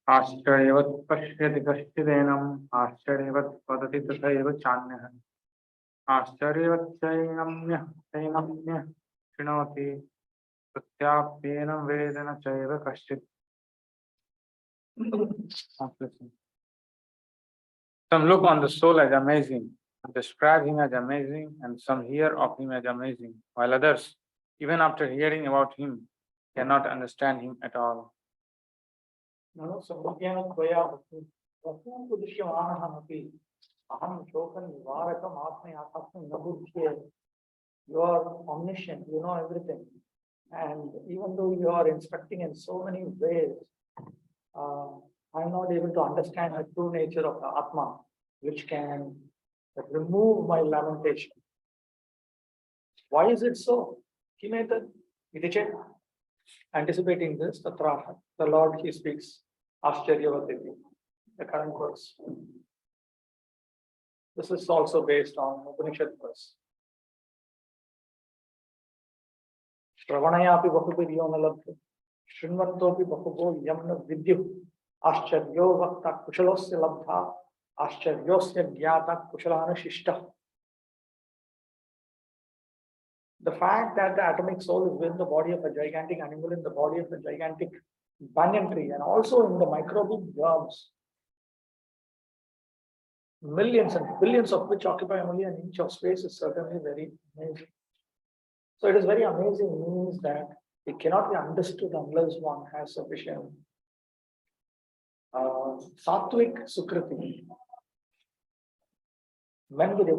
आश्चर्यवत् पश्यति कश्चिदेनम् आश्चर्यवत् वदति तथैव चान्यः आश्चर्यवच्चैनम्यः चैनम्यः शृणोति प्रत्याप्येन वेदन चैव कश्चित्. Some look on the soul as amazing, describe him as amazing, and some hear of him as amazing, while others, even after hearing about him, cannot understand him at all. You are omniscient, you know everything. And even though you are instructing in so many ways, I am not able to understand the true nature of the Atma, which can remove my lamentation. Why is it so? Anticipating this, the Lord, he speaks, Ashcharyavati, the current verse. This is also based on Upanishad verse. Shravanayapi bahubiryo nalabdhu, shrinvantopi bahubo yamna vidyu, Ashcharyo vakta kushalosya labdha, Ashcharyosya gyata kushalanashishta. The fact that the atomic soul is within the body of a gigantic animal, in the body of a gigantic banyan tree, and also in the microbial germs, millions and billions of which occupy only an inch of space, is certainly very amazing. So it is very amazing, means that it cannot be understood unless one has sufficient sattvic sukriti. Men with a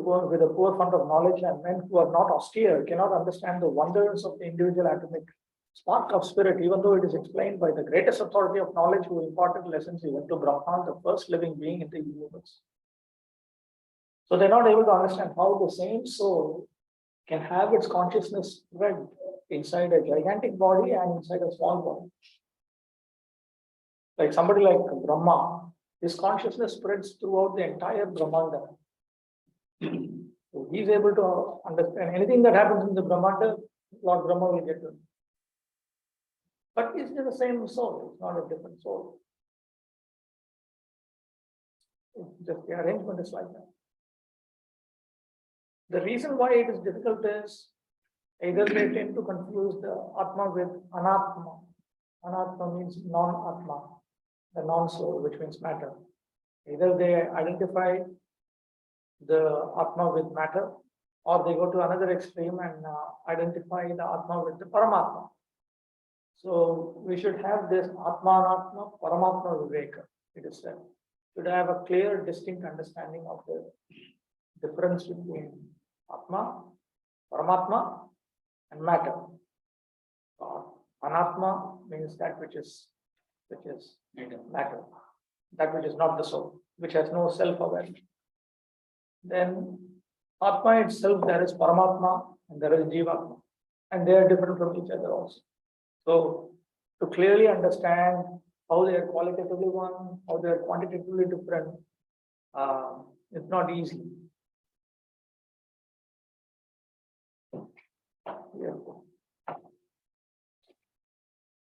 poor fund of knowledge and men who are not austere cannot understand the wonders of the individual atomic spark of spirit, even though it is explained by the greatest authority of knowledge who imparted lessons even to Brahma, the first living being in the universe. So they're not able to understand how the same soul can have its consciousness spread inside a gigantic body and inside a small body. Like somebody like Brahma, his consciousness spreads throughout the entire Brahmanda. So he's able to understand anything that happens in the Brahmanda, Lord Brahma will get to it. But it's the same soul, it's not a different soul. It's just the arrangement is like that. The reason why it is difficult is either they tend to confuse the Atma with Anatma. Anatma means non-Atma, the non-soul, which means matter. Either they identify the Atma with matter, or they go to another extreme and identify the Atma with the Paramatma. So we should have this Atma Anatma, Paramatma Viveka, it is said. Should have a clear, distinct understanding of the difference between Atma, Paramatma, and matter. Anatma means that which is matter, that which is not the soul, which has no self-awareness. Then Atma itself, there is Paramatma and there is Jivatma, and they are different from each other also. So to clearly understand how they are qualitatively one, how they are quantitatively different, it's not easy. Yeah.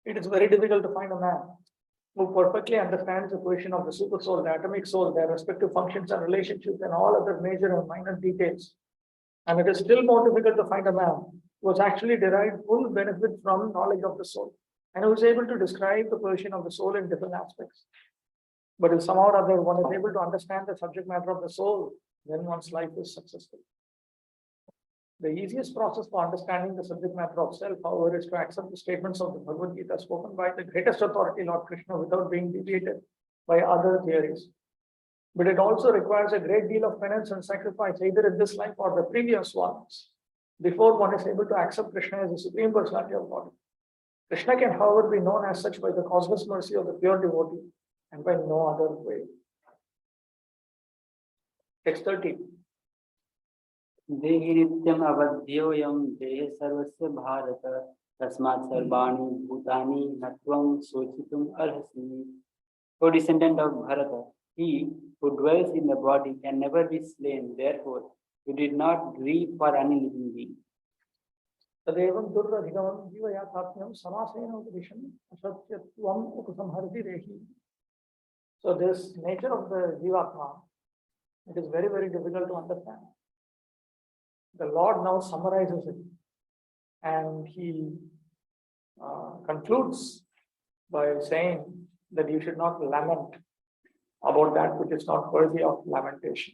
It is very difficult to find a man who perfectly understands the position of the super soul, the atomic soul, their respective functions and relationships, and all other major and minor details. And it is still more difficult to find a man who has actually derived full benefit from knowledge of the soul, and who is able to describe the position of the soul in different aspects. But if somehow or other one is able to understand the subject matter of the soul, then one's life is successful. The easiest process for understanding the subject matter of self, however, is to accept the statements of the Bhagavad Gita spoken by the greatest authority, Lord Krishna, without being deviated by other theories. But it also requires a great deal of penance and sacrifice, either in this life or the previous ones, before one is able to accept Krishna as the Supreme Personality of God. Krishna can, however, be known as such by the causeless mercy of the pure devotee and by no other way. Text 30. देहि नित्यम अवध्योयम देह सर्वस्य भारत तस्मात् सर्वाणि भूतानि न त्वं शोचितुम् अर्हसि. O descendant of Bharata, he who dwells in the body can never be slain. Therefore, you did not grieve for any living being. तदेवं दुर्लभिगमं जीवयाथात्म्यं समासेन उपदिशन् असत्यत्व Tvam upasamharti rehi. So this nature of the Jivatma, it is very, very difficult to understand. The Lord now summarizes it, and he concludes by saying that you should not lament about that which is not worthy of lamentation.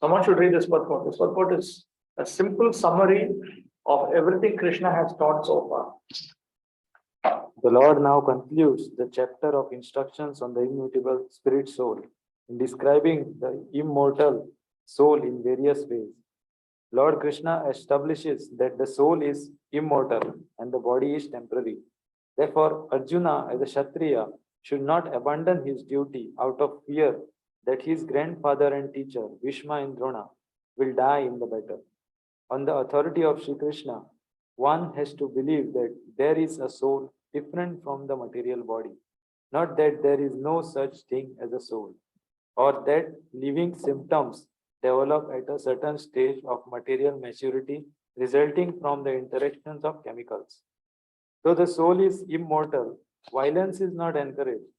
Someone should read this purport. This purport is a simple summary of everything Krishna has taught so far. The Lord now concludes the chapter of instructions on the immutable spirit soul in describing the immortal soul in various ways. Lord Krishna establishes that the soul is immortal and the body is temporary. Therefore, Arjuna, as a Kshatriya, should not abandon his duty out of fear that his grandfather and teacher, Bhishma and Drona, will die in the battle. On the authority of Sri Krishna, one has to believe that there is a soul different from the material body, not that there is no such thing as a soul, or that living symptoms develop at a certain stage of material maturity resulting from the interactions of chemicals. Though the soul is immortal, violence is not encouraged,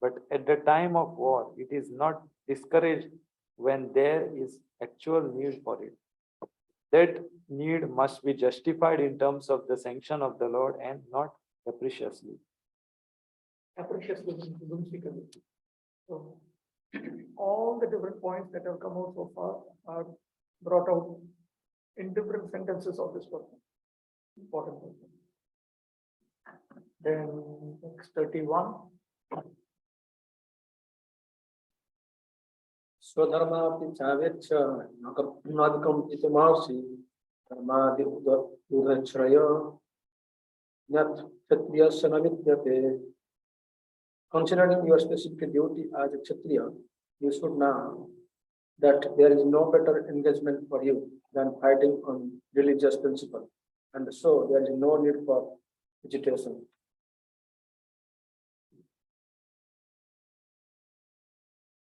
but at the time of war, it is not discouraged when there is actual need for it. That need must be justified in terms of the sanction of the Lord and not capriciously. Capriciously, whimsically. So, all the different points that have come out so far are brought out in different sentences of this book. Important. Then next 31. स्वधर्मापि चावेच्छ नादिकम् इति महर्षि धर्मादि उदच्छ्रय यत् क्षत्रियस्य न विद्यते. Considering your specific duty as a Kshatriya, you should know that there is no better engagement for you than fighting on religious principle, and so there is no need for agitation.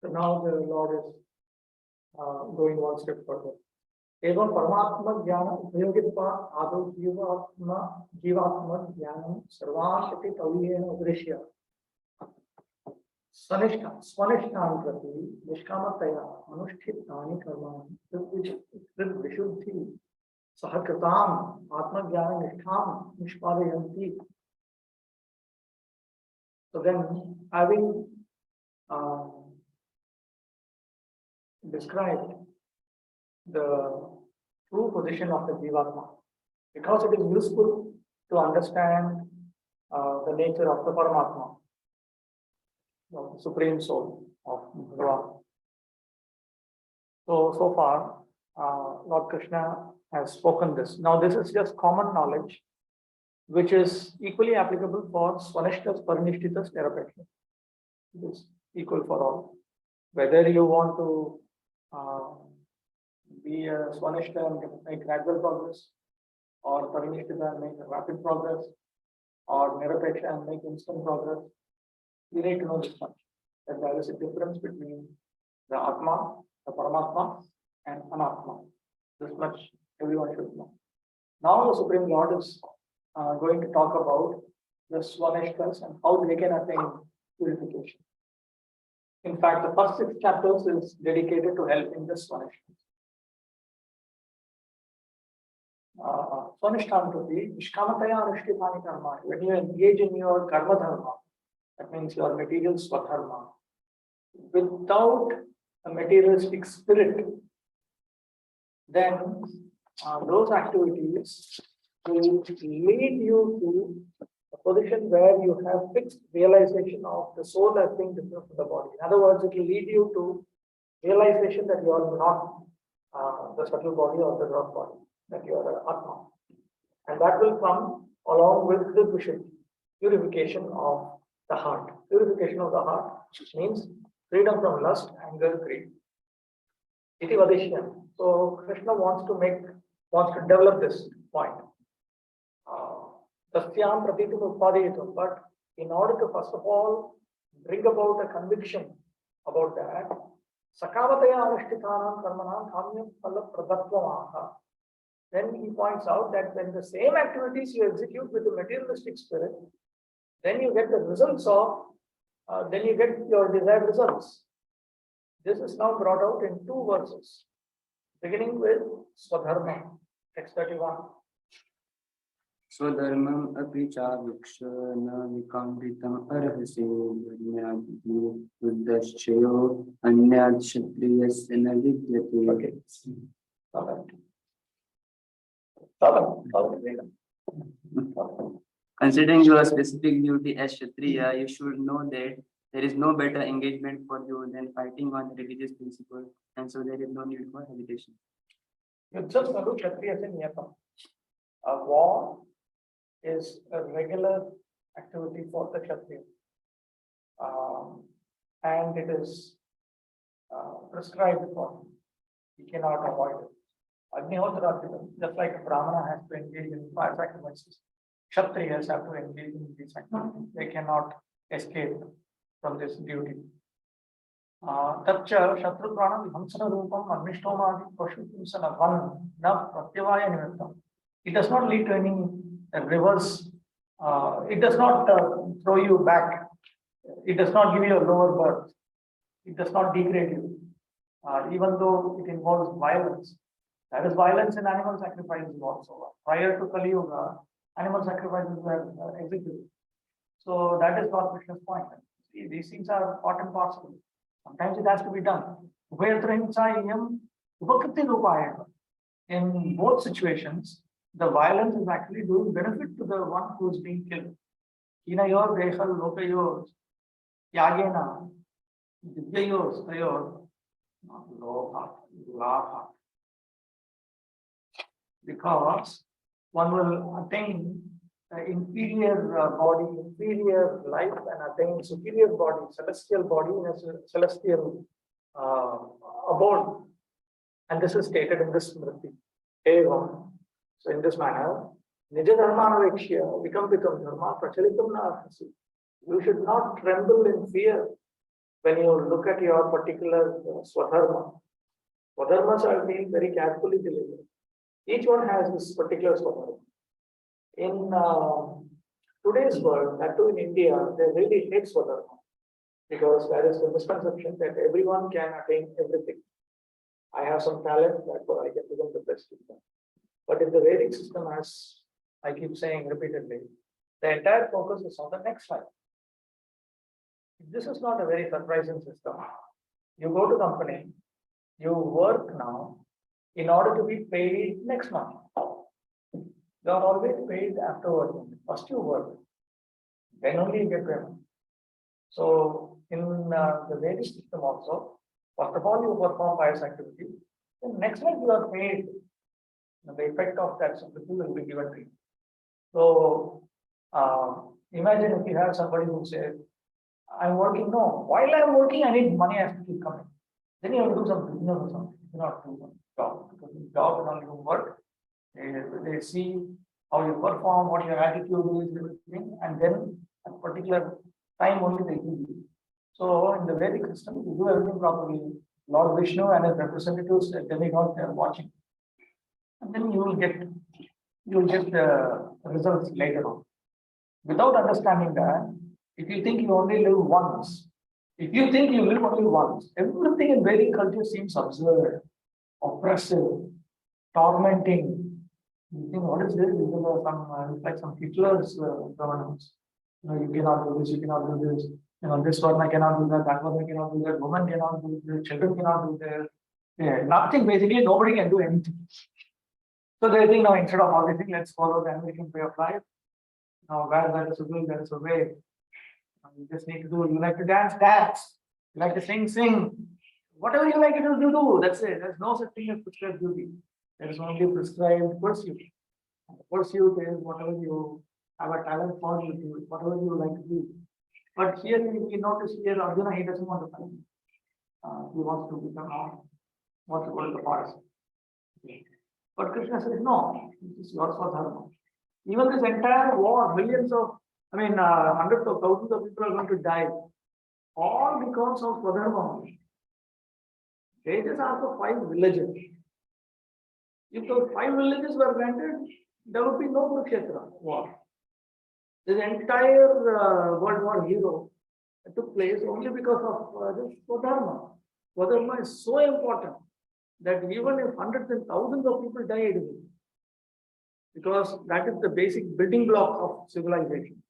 So now the Lord is going one step further. एवं परमात्मा ज्ञान उपयोगित्वा आदौ जीवात्मा ज्ञानं सर्वांशति तवीयेन उद्देश्य स्वनिष्ठां प्रति निष्कामतया अनुष्ठितानि कर्माणि विशुद्धि सहकृताम् आत्मज्ञाननिष्ठां निष्पादयन्ति. So then, having described the true position of the Jivatma, because it is useful to understand the nature of the Paramatma, the Supreme Soul of Bhagavan. So far, Lord Krishna has spoken this. Now, this is just common knowledge, which is equally applicable for Swanishtas, Parinishtitas, Therapeutic. It is equal for all. Whether you want to be a Swanishta and make gradual progress, or Parinishita and make rapid progress, or Nirapeksha and make instant progress, we need to know this much, that there is a difference between the Atma, the Paramatma, and Anatma. This much everyone should know. Now the Supreme Lord is going to talk about the Swanishtas and how they can attain purification. In fact, the first 6 chapters is dedicated to helping the Swanishtas. Swanishtam to be Nishkamataya Anushthitani Karma. When you engage in your Karma Dharma, that means your material Swadharma, without a materialistic spirit, then those activities will lead you to a position where you have fixed realization of the soul as being different from the body. In other words, it will lead you to realization that you are not the subtle body or the gross body, that you are an Atma. And that will come along with the purification of the heart. Purification of the heart means freedom from lust, anger, greed. Iti vadishyam. So Krishna wants to develop this point. Tasyam pratitum utpadayitum. But in order to first of all bring about a conviction about that, sakavataya anushthithanam karmanam kamyam phala pradatvamaha. then he points out that when the same activities you execute with the materialistic spirit, then you get the results of, then you get your desired results. This is now brought out in 2 verses, beginning with Swadharma, text 31. स्वधर्मम् अपि चावीक्ष न विकाम्पितम् अर्हसि यज्ञादिति बुद्धश्चयो अन्यात् क्षत्रियस्य न विद्यते. Okay. Follow it. Considering your specific duty as Kshatriya, you should know that there is no better engagement for you than fighting on religious principles, and so there is no need for hesitation. Yuddhas Nalu Kshatriyasya Niyatam. A war is a regular activity for the Kshatriya. And it is prescribed for him. He cannot avoid it. Agnihotra, just like a Brahmana has to engage in fire sacrifices, Kshatriyas have to engage in these activities. They cannot escape from this duty. Tatcha Shatru Prana Vibhamsana Rupam Agnishtoma Pashu Himsana Van Na Pratyavaya Nimittam. It does not lead to any reverse, it does not throw you back, it does not give you a lower birth, it does not degrade you, even though it involves violence. There is violence in animal sacrifices also. Prior to Kali Yuga, animal sacrifices were executed. So that is Lord Krishna's point. See, these things are part and parcel. Sometimes it has to be done. In both situations, the violence is actually doing benefit to the one who is being killed. Inayor, Deshal, Lokayor, Yagena, Divyayor, Stayor, Lava. Because one will attain inferior body, inferior life, and attain superior body, celestial body in a celestial abode. And this is stated in this Smriti. So in this manner, Nija Dharmanavekshya, Vikampitam Dharma, Prachalitam Narhasi. You should not tremble in fear when you look at your particular Swadharma. Swadharmas are being very carefully delivered. Each one has this particular Swadharma. In today's world, that too in India, they really hate Swadharma because there is a misconception that everyone can attain everything. I have some talent, therefore I can become the best teacher. But in the Vedic system, as I keep saying repeatedly, the entire focus is on the next life. This is not a very surprising system. You go to company, you work now in order to be paid next month. You are always paid afterwards. First you work, then only you get payment. So in the Vedic system also, first of all you perform pious activity, then next month you are paid. The effect of that Smriti will be given to you. So imagine if you have somebody who says, I'm working, no, while I'm working, I need money has to keep coming. Then you have to do some business or something. You cannot do a job, because in job and all you work, they see how you perform, what your attitude is, everything, and then at particular time only they give you. So in the Vedic system, you do everything properly. Lord Vishnu and his representatives, demigods, they are watching. And then you will get the results later on. Without understanding that, if you think you only live once, if you think you live only once, everything in Vedic culture seems absurd, oppressive, tormenting. You think, what is this? This is like some Hitler's governance. You cannot do this, you cannot do this. This one I cannot do that one I cannot do that, woman cannot do this, children cannot do that. Yeah, nothing, basically, nobody can do anything. So they think now instead of all this thing, let's follow the American way of life. Now, where there is a will, there is a way. You just need to do. You like to dance, dance. You like to sing, sing. Whatever you like to do, do. That's it. There's no such thing as prescribed duty. There is only prescribed pursuit. And the pursuit is whatever you have a talent for, you do it. Whatever you like to do. But here we notice here Arjuna, he doesn't want to fight. He wants to become wants to go to the forest. But Krishna says, no, this is yours for dharma. Even this entire war, millions of, hundreds of thousands of people are going to die. All because of Swadharma. They just ask for 5 villages. If those 5 villages were granted, there would be no Kurukshetra war. This entire World War hero took place only because of this Swadharma. Swadharma is so important that even if hundreds and thousands of people died, because that is the basic building block of civilization.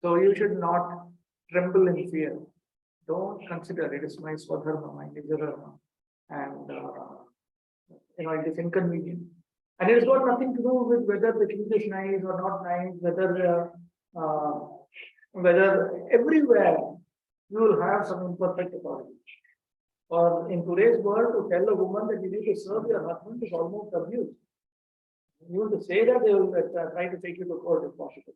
So you should not tremble in fear. Don't consider it is my Swadharma, my Nijadharma, and it is inconvenient. And it has got nothing to do with whether the king is nice or not nice, whether everywhere you will have some imperfect authority. Or in today's world, to tell a woman that you need to serve your husband is almost abuse. You want to say that, they will try to take you to court if possible.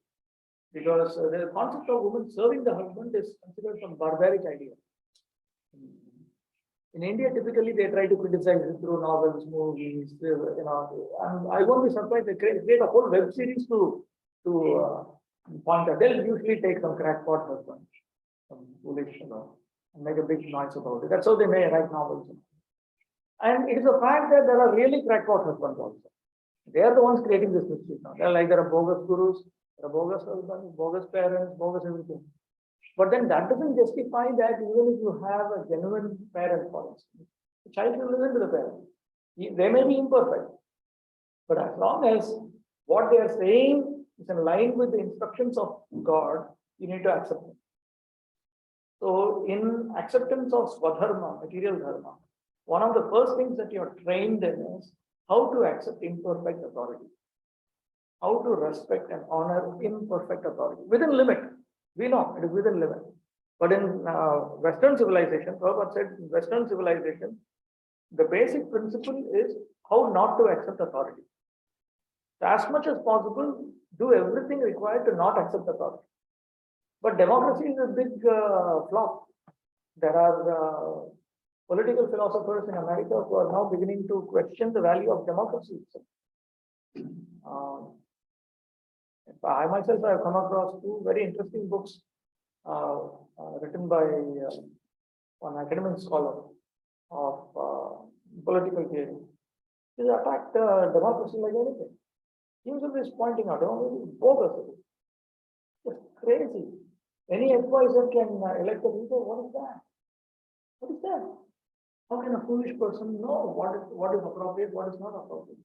Because the concept of woman serving the husband is considered some barbaric idea. In India, typically they try to criticize it through novels, movies, and I won't be surprised they create a whole web series to point out. They'll usually take some crackpot husband, some foolish, and make a big noise about it. That's how they may write novels. And it is a fact that there are really crackpot husbands also. They are the ones creating this mischief now. There are bogus gurus, there are bogus husbands, bogus parents, bogus everything. But then that doesn't justify that even if you have a genuine parent, for instance, the child will listen to the parent. They may be imperfect, but as long as what they are saying is in line with the instructions of God, you need to accept it. So in acceptance of Swadharma, material dharma, one of the first things that you are trained in is how to accept imperfect authority, how to respect and honor imperfect authority within limit. We know it is within limit. But in Western civilization, Prabhupada said in Western civilization, the basic principle is how not to accept authority. So as much as possible, do everything required to not accept authority. But democracy is a big flop. There are political philosophers in America who are now beginning to question the value of democracy. I myself have come across 2 very interesting books written by one academic scholar of political theory. He attacked democracy like anything. He was always pointing out, democracy is bogus. It's crazy. Any advisor can elect a leader. What is that? What is that? How can a foolish person know what is appropriate, what is not appropriate?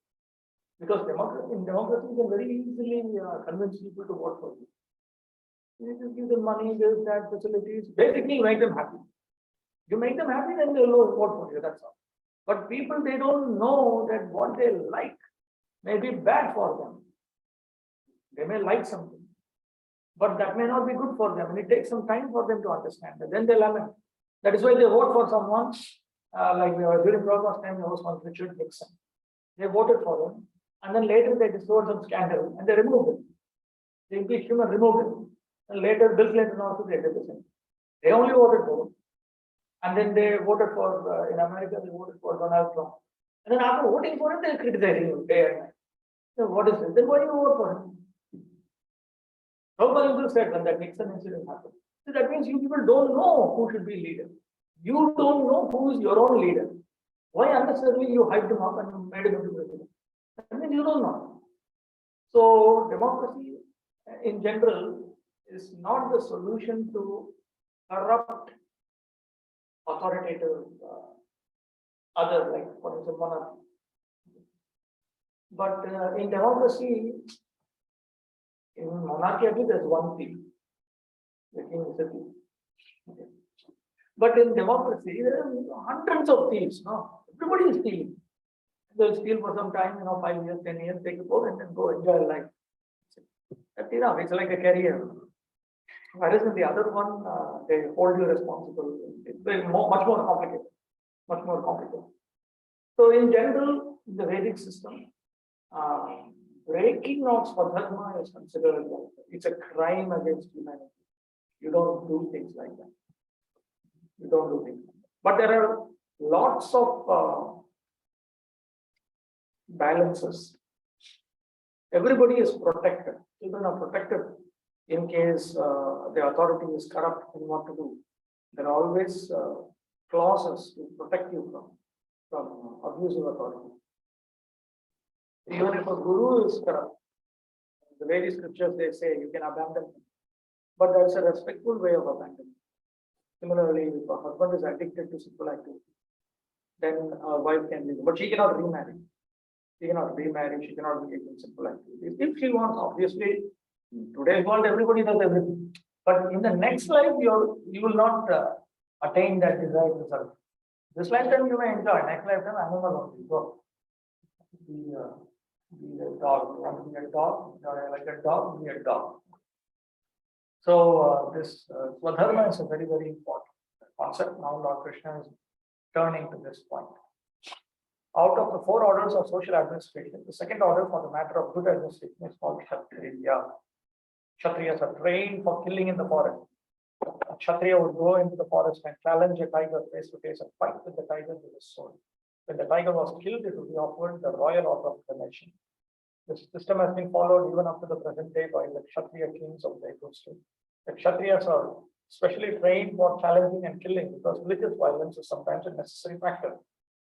Because in democracy, you can very easily convince people to vote for you. You just give them money, this, that, facilities. Basically, you make them happy. You make them happy, then they'll vote for you. That's all. But people, they don't know that what they like may be bad for them. They may like something, but that may not be good for them. And it takes some time for them to understand that. Then they lament. That is why they vote for someone, like during Prabhupada's time, there was one Richard Nixon. They voted for him. And then later they discovered some scandal and they removed him. They impeached him and removed him. And later Bill Clinton also they did the same. They only voted for him. And then they voted for, in America, they voted for Donald Trump. And then after voting for him, they criticizing him day and night. So what is this? Then why do you vote for him? Prabhupada said when that Nixon incident happened. So that means you people don't know who should be leader. You don't know who is your own leader. Why unnecessarily you hyped him up and made him into president? I mean, you don't know. So democracy in general is not the solution to corrupt authoritative other, like for example, monarchy. But in democracy, in monarchy at least there's one thief. The king is a thief. Okay. But in democracy, there are hundreds of thieves. No, everybody is stealing. They'll steal for some time, 5 years, 10 years, take a boat and then go enjoy life. That's enough. It's like a career. Whereas in the other one, they hold you responsible. It's much more complicated. Much more complicated. So in general, in the Vedic system, breaking of Swadharma is considered like it's a crime against humanity. You don't do things like that. You don't do things like that. But there are lots of balances. Everybody is protected. Children are protected in case the authority is corrupt in what to do. There are always clauses to protect you from abusive authority. Even if a guru is corrupt, the very scriptures they say you can abandon him, but there's a respectful way of abandoning. Similarly, if a husband is addicted to sexual activity, then a wife can leave, but she cannot remarry. She cannot remarry, she cannot engage in sexual activities. If she wants, obviously, in today's world, everybody does everything. But in the next life, you will not attain that desired result. This lifetime you may enjoy, next lifetime animal only. Go. Be a dog. You want to be a dog? Like a dog, be a dog. So this Swadharma is a very, very important concept. Now Lord Krishna is turning to this point. Out of the 4 orders of social administration, the second order for the matter of good administration is called Kshatriya. Kshatriyas are trained for killing in the forest. A Kshatriya would go into the forest and challenge a tiger face to face and fight with the tiger with his sword. When the tiger was killed, it would be offered the royal order of the nation. This system has been followed even up to the present day by the Kshatriya kings of the state. The Kshatriyas are specially trained for challenging and killing because religious violence is sometimes a necessary factor.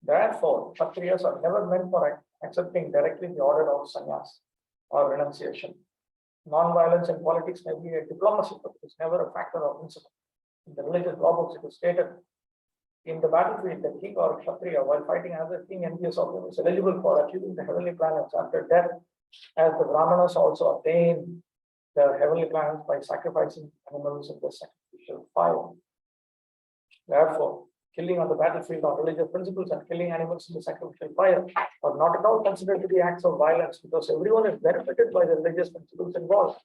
Therefore, Kshatriyas are never meant for accepting directly the order of sannyas or renunciation. Non-violence in politics may be a diplomacy, but it is never a factor of principle. In the religious law books, it is stated in the battlefield, the king or Kshatriya, while fighting another king envious of him, is eligible for achieving the heavenly planets after death, as the Brahmanas also attain the heavenly planets by sacrificing animals in the sacrificial fire. Therefore, killing on the battlefield on religious principles and killing animals in the sacrificial fire are not at all considered to be acts of violence because everyone is benefited by the religious principles involved.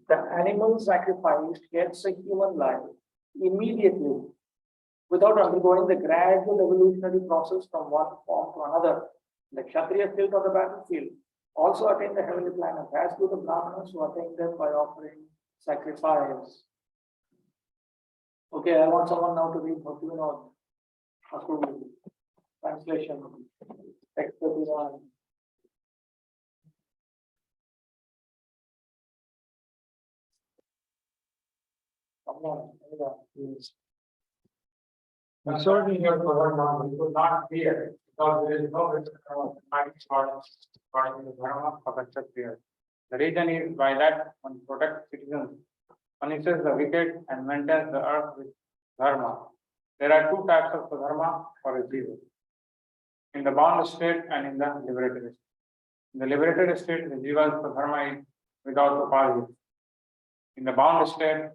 The animal sacrificed gets a human life immediately without undergoing the gradual evolutionary process from one form to another. The Kshatriyas killed on the battlefield also attain the heavenly planet, as do the Brahmanas who attain them by offering sacrifice. Okay, I want someone now to read Bhakti translation, text 31. Someone, please. The soldier here for one will not fear because there is no restriction of mind according to the dharma of the Kshatriya. The reason is by that one protects citizens, punishes the wicked, and maintains the earth with dharma. There are 2 types of dharma for a jiva: in the bound state and in the liberated state. In the liberated state, the jiva's dharma is without upadhi. In the bound state,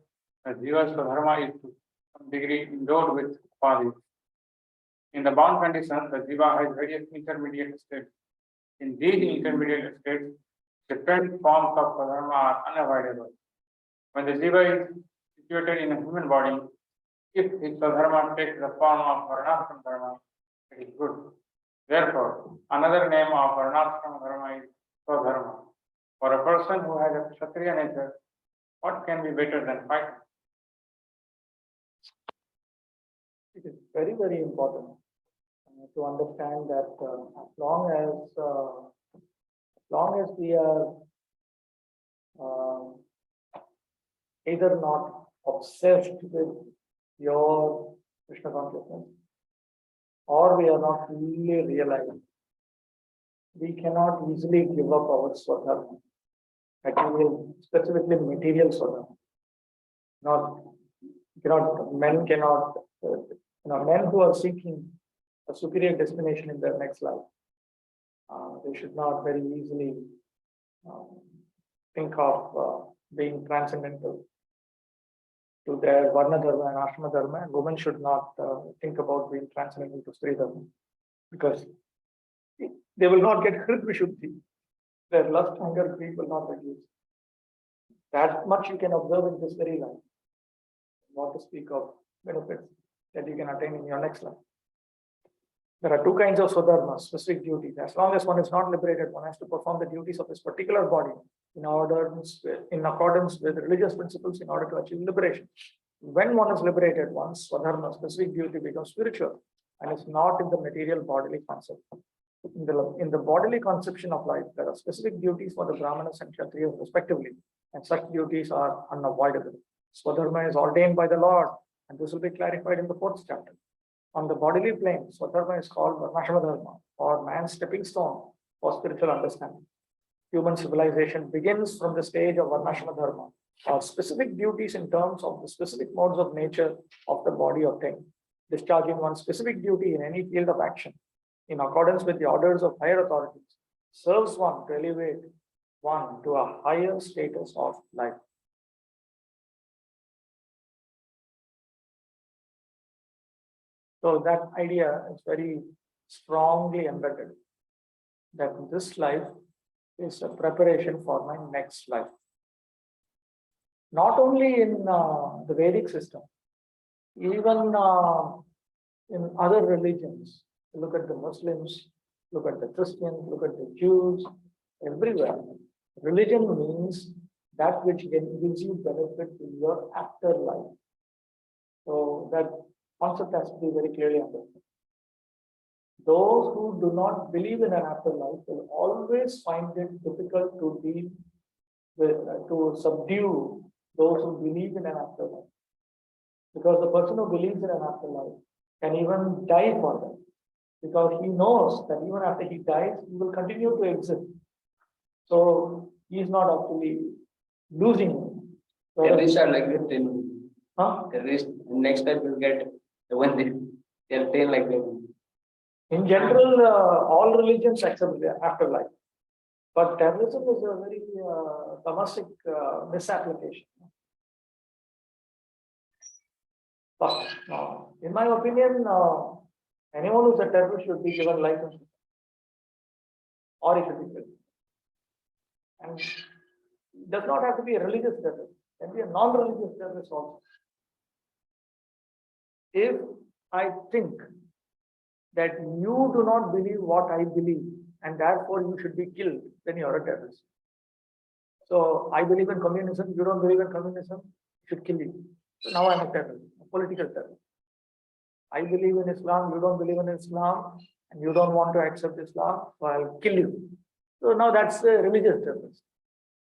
the jiva's dharma is to some degree endowed with upadhi. In the bound condition, the jiva has various intermediate states. In these intermediate states, different forms of dharma are unavoidable. When the jiva is situated in a human body, if his dharma takes the form of varnashram dharma, it is good. Therefore, another name of varnashram dharma is swadharma. For a person who has a Kshatriya nature, what can be better than fighting? It is very, very important to understand that as long as we are either not obsessed with pure Krishna consciousness, or we are not really realizing, we cannot easily give up our swadharma, material, specifically material swadharma. Men cannot, men who are seeking a superior destination in their next life, they should not very easily think of being transcendental to their varna dharma and ashrama dharma, and women should not think about being transcendental to Sri dharma, because they will not get hrit vishuddhi. Their lust, hunger, greed will not reduce. That much you can observe in this very life, not to speak of benefits that you can attain in your next life. There are 2 kinds of swadharma, specific duties. As long as one is not liberated, one has to perform the duties of this particular body in accordance with religious principles in order to achieve liberation. When one is liberated, one's swadharma, specific duty, becomes spiritual and is not in the material bodily concept. In the bodily conception of life, there are specific duties for the Brahmanas and Kshatriyas respectively, and such duties are unavoidable. Swadharma is ordained by the Lord, and this will be clarified in the 4th chapter. On the bodily plane, Swadharma is called Varnashama Dharma, or man's stepping stone for spiritual understanding. Human civilization begins from the stage of Varnashrama Dharma, or specific duties in terms of the specific modes of nature of the body of thing. Discharging one specific duty in any field of action, in accordance with the orders of higher authorities, serves one to elevate one to a higher status of life. So that idea is very strongly embedded, that this life is a preparation for my next life. Not only in the Vedic system, even in other religions. Look at the Muslims, look at the Christians, look at the Jews, everywhere. Religion means that which gives you benefit in your afterlife. So that concept has to be very clearly understood. Those who do not believe in an afterlife will always find it difficult to subdue those who believe in an afterlife. Because the person who believes in an afterlife can even die for them. Because he knows that even after he dies, he will continue to exist. So he is not actually losing. Terrorists are like that, then Huh? terrorists next time will get the one they'll train like that. In general, all religions accept the afterlife. But terrorism is a very domestic misapplication. But in my opinion, anyone who's a terrorist should be given life in, or he should be killed. And it does not have to be a religious terrorist, it can be a non-religious terrorist also. If I think that you do not believe what I believe, and therefore you should be killed, then you are a terrorist. So I believe in communism, you don't believe in communism, should kill you. So now I'm a terrorist, a political terrorist. I believe in Islam, you don't believe in Islam, and you don't want to accept Islam, so I'll kill you. So now that's a religious terrorist.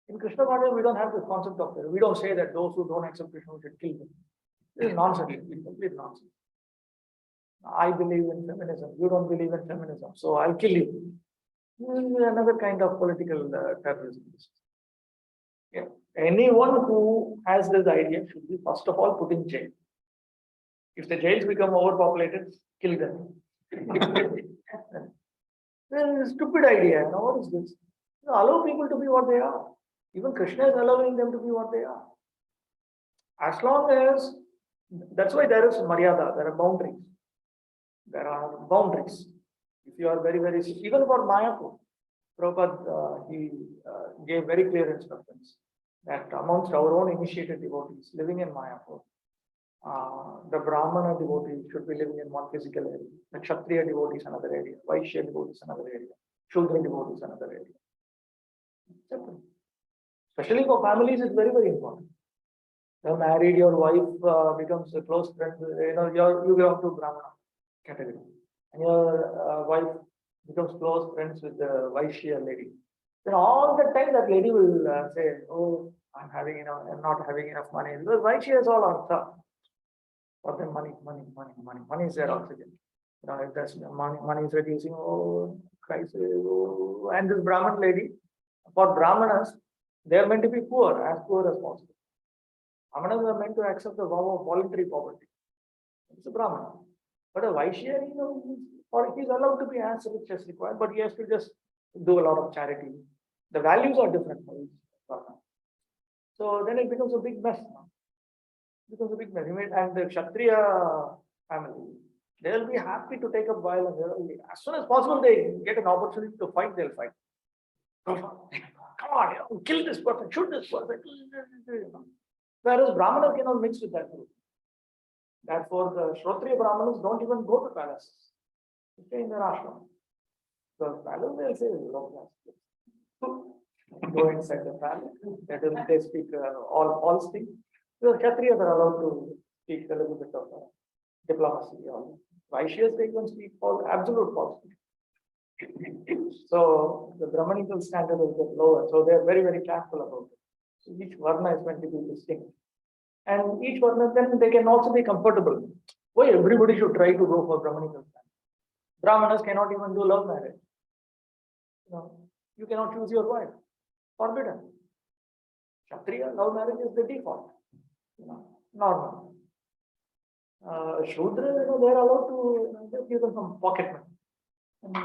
In Krishna consciousness, we don't have this concept of terror. We don't say that those who don't accept Krishna should kill them. This is nonsense, it's complete nonsense. I believe in feminism, you don't believe in feminism, so I'll kill you. Another kind of political terrorism. Yeah. Anyone who has this idea should be first of all put in jail. If the jails become overpopulated, kill them. It's a stupid idea. What is this? Allow people to be what they are. Even Krishna is allowing them to be what they are. As long as, that's why there is Maryada, there are boundaries. There are boundaries. If you are very, even for Mayapur, Prabhupada, he gave very clear instructions that amongst our own initiated devotees living in Mayapur, the Brahmana devotees should be living in one physical area, the Kshatriya devotees another area, Vaishya devotees another area, Shudra devotees another area. Especially for families, it's very, very important. You're married, your wife becomes a close friend, you belong to Brahmana category, and your wife becomes close friends with the Vaishya lady. Then all the time that lady will say, oh, I'm not having enough money. Because Vaishya is all artha. For them, money is their oxygen. If there's money is reducing, oh, crisis, oh. And this Brahman lady, for Brahmanas, they are meant to be as poor as possible. Brahmanas are meant to accept the vow of voluntary poverty. It's a Brahman. But a Vaishya, he's allowed to be as rich as required, but he has to just do a lot of charity. The values are different for each Brahman. So then it becomes a big mess now. It becomes a big mess. And the Kshatriya family, they'll be happy to take up violence. As soon as possible, they get an opportunity to fight, they'll fight. Come on, kill this person, shoot this person. Whereas Brahmanas cannot mix with that group. Therefore, the Shrotriya Brahmanas don't even go to palaces. They stay in their ashram. The palace, they'll say, low class. Go inside the palace. They speak all speak. The Kshatriyas are allowed to speak a little bit of diplomacy. Vaishyas, they can speak absolute falsehood. So the Brahmanical standard is get lower. So they are very, very careful about it. So each varna is meant to be distinct. And each varna, then they can also be comfortable. Why everybody should try to go for Brahmanical standard? Brahmanas cannot even do love marriage. You cannot choose your wife. Forbidden. Kshatriya, love marriage is the default. Normal. Shudra, they are allowed to just give them some pocket money. And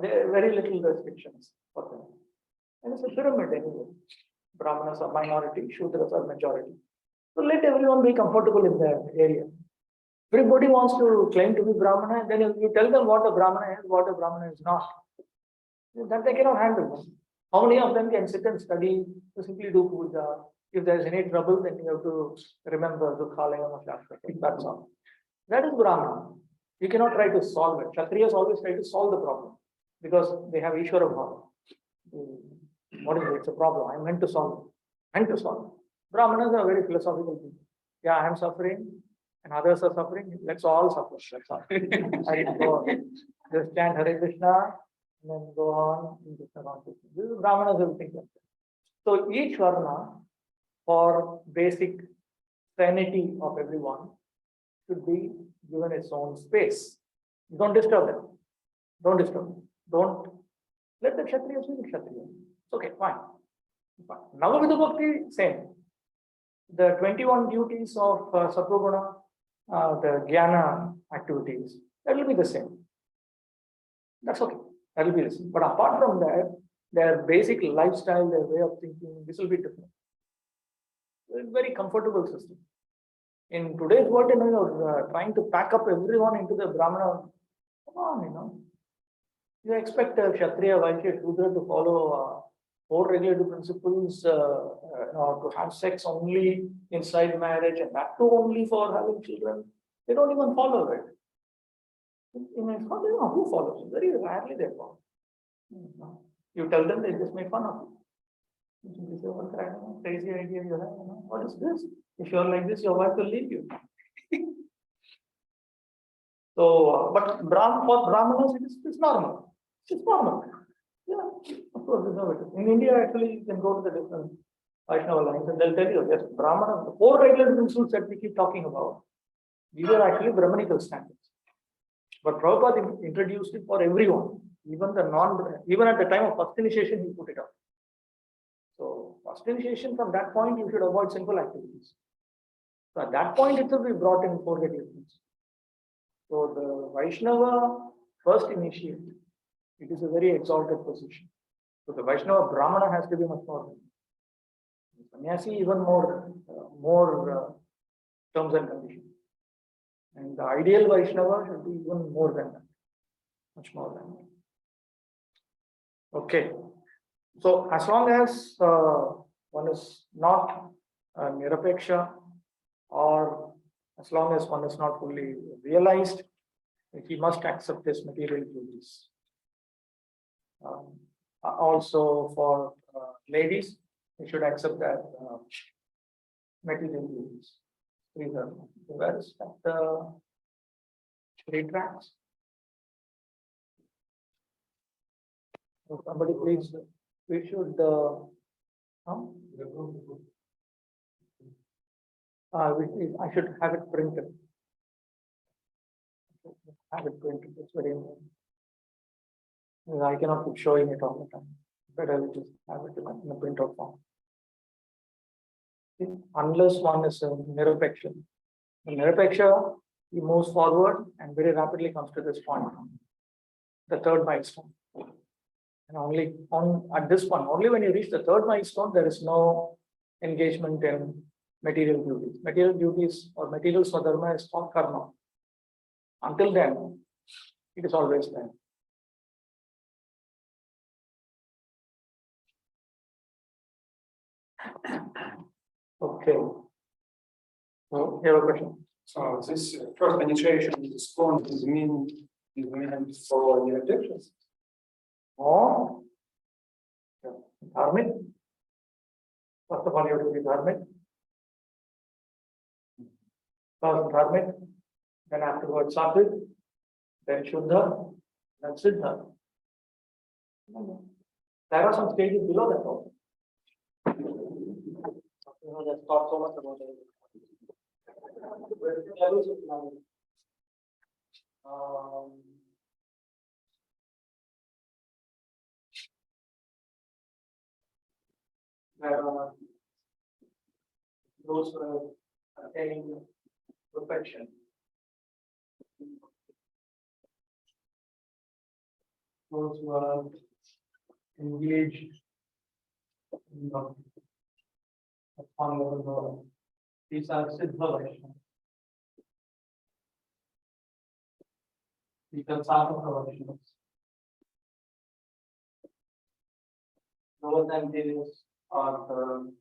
there are very little restrictions for them. And it's a pyramid anyway. Brahmanas are minority, Shudras are majority. So let everyone be comfortable in their area. Everybody wants to claim to be Brahmana, and then you tell them what a Brahmana is, what a Brahmana is not. That they cannot handle. How many of them can sit and study to simply do puja? If there is any trouble, then you have to remember the Khalayam of Shastri. That's all. That is Brahmana. You cannot try to solve it. Kshatriyas always try to solve the problem because they have Ishvara Bhava. What is it? It's a problem. I'm meant to solve it. Meant to solve it. Brahmanas are very philosophical people. Yeah, I'm suffering and others are suffering. Let's all suffer. That's all. I go on. Just chant Hare Krishna and then go on. This is Brahmanas will think like that. So each Varna, for basic sanity of everyone, should be given its own space. Don't disturb them. Don't disturb them. Don't let the Kshatriyas be the Kshatriyas. Okay, fine. Now with the Bhakti, same. The 21 duties of Sattva-guna, the Jnana activities, that will be the same. That's okay. That will be the same. But apart from that, their basic lifestyle, their way of thinking, this will be different. It's a very comfortable system. In today's world, trying to pack up everyone into the Brahmana, come on, you expect a Kshatriya, Vaishya, Shudra to follow 4 regulative principles, to have sex only inside marriage and that too only for having children. They don't even follow it. In ISKCON, they don't know who follows. Very rarely they follow. You tell them, they just make fun of you. You say, what kind of crazy idea you have? What is this? If you're like this, your wife will leave you. So, but for Brahmanas, it's normal. It's normal. Yeah, of course, it's innovative. In India, actually, you can go to the different Vaishnava lines and they'll tell you, yes, Brahmana, the 4 regular principles that we keep talking about, these are actually Brahmanical standards. But Prabhupada introduced it for everyone, even at the time of first initiation, he put it up. So, first initiation, from that point, you should avoid sinful activities. So, at that point, it will be brought in 4 regular principles. So, the Vaishnava first initiate, it is a very exalted position. So the Vaishnava Brahmana has to be much more. Sannyasi even more terms and conditions. And the ideal Vaishnava should be even more than that. Much more than that. Okay. So as long as one is not Nirapeksha, or as long as one is not fully realized, he must accept his material duties. Also for ladies, they should accept that material duties. Where is that? 3 tracks. So somebody please, we should I should have it printed. Have it printed. It's very important. I cannot keep showing it all the time. But I will just have it in a printout form. Unless one is Nirapeksha. The Nirapeksha, he moves forward and very rapidly comes to this point, the 3rd milestone. And only at this point, only when you reach the 3rd milestone, there is no engagement in material duties. Material duties or material swadharma is called karma. Until then, it is always there. Okay. So, you have a question? So this first initiation is formed is mean for the addictions. Oh, dharmic. First of all, you have to be dharmic. First dharmic, then afterwards sattvic, then shuddha, then siddha. There are some stages below that also. There's thought so much about it. Levels of knowledge. there are those who are attaining perfection. Those who are engaged in the upon level knowledge. These are Siddha Vaishnavas. These are Sattva Vaishnavas. Lower than these are the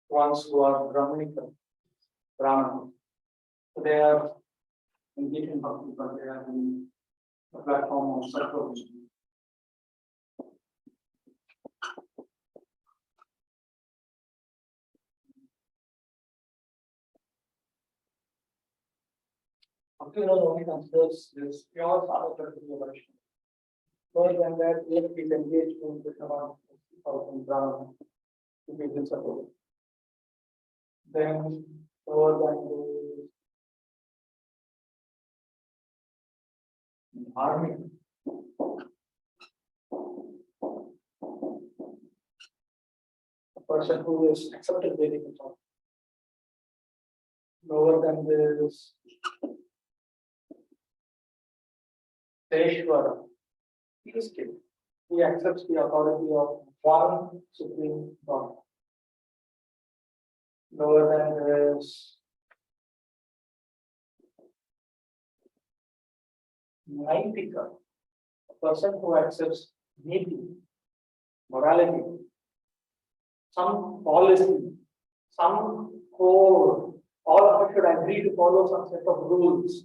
ones who are Brahmanika, Brahmana. So they are engaged in Bhakti, but they are in the platform of Sattva Vaishnava. Bhakti only considers this pure Sattva Vaishnava. More than that, if it is engaged in the of Brahmana, to be in support. Then lower than the army. A person who is accepted Vedic thought. Lower than this Teshwara. He is king. He accepts the authority of one supreme God. Lower than this Naitika, a person who accepts niti, morality, some policy, some code. All of us should agree to follow some set of rules,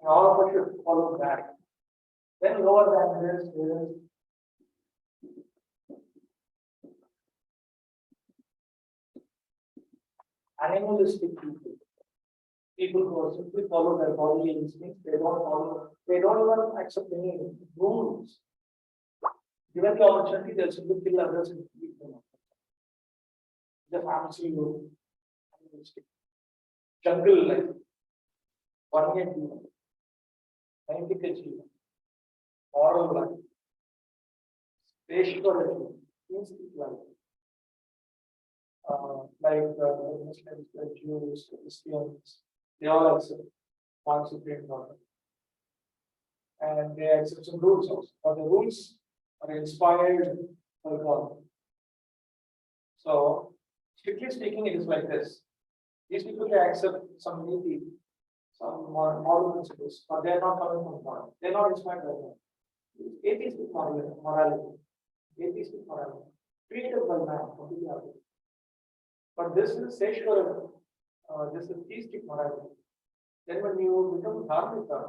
and all of us should follow that. Then lower than this is animalistic people. People who are simply follow their bodily instincts, they don't even accept any rules. Given the opportunity, they'll simply kill others and eat them. Just absolute animalistic. Jungle life. One year human. Scientific achievement. Moral life. Spiritual life. Instinct life. Like Muslims, the Jews, the Christians, they all accept one supreme God. And they accept some rules also. But the rules are inspired by God. So, strictly speaking, it is like this. These people they accept some niti, some moral principles, but they are not coming from God. They are not inspired by God. Atheistic morality. Atheistic morality. Created by man, completely other. But this is Seshwara, this is theistic morality. Then when you become Dharmika,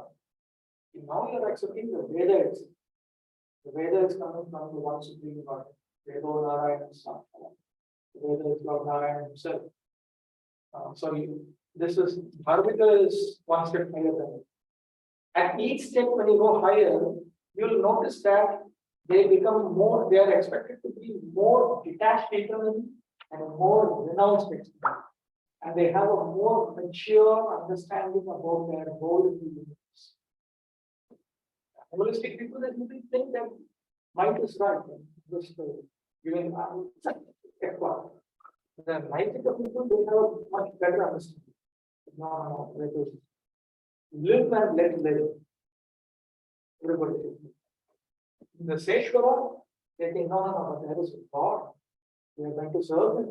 now you are accepting the Veda itself. The Veda is coming from the one supreme God. Vedo Narayana Sam. The Veda is Lord Narayana himself. This is Dharmika is one step higher than it. At each step, when you go higher, you will notice that they become more, they are expected to be more detached people and more renounced people. And they have a more mature understanding about their role in the universe. Holistic people, they simply think that might is right. Just giving effort. The 90% people, they have a much better understanding. No, let us live and let live. Everybody. In the Seshwara, they think, no, there is a God. We are going to serve him.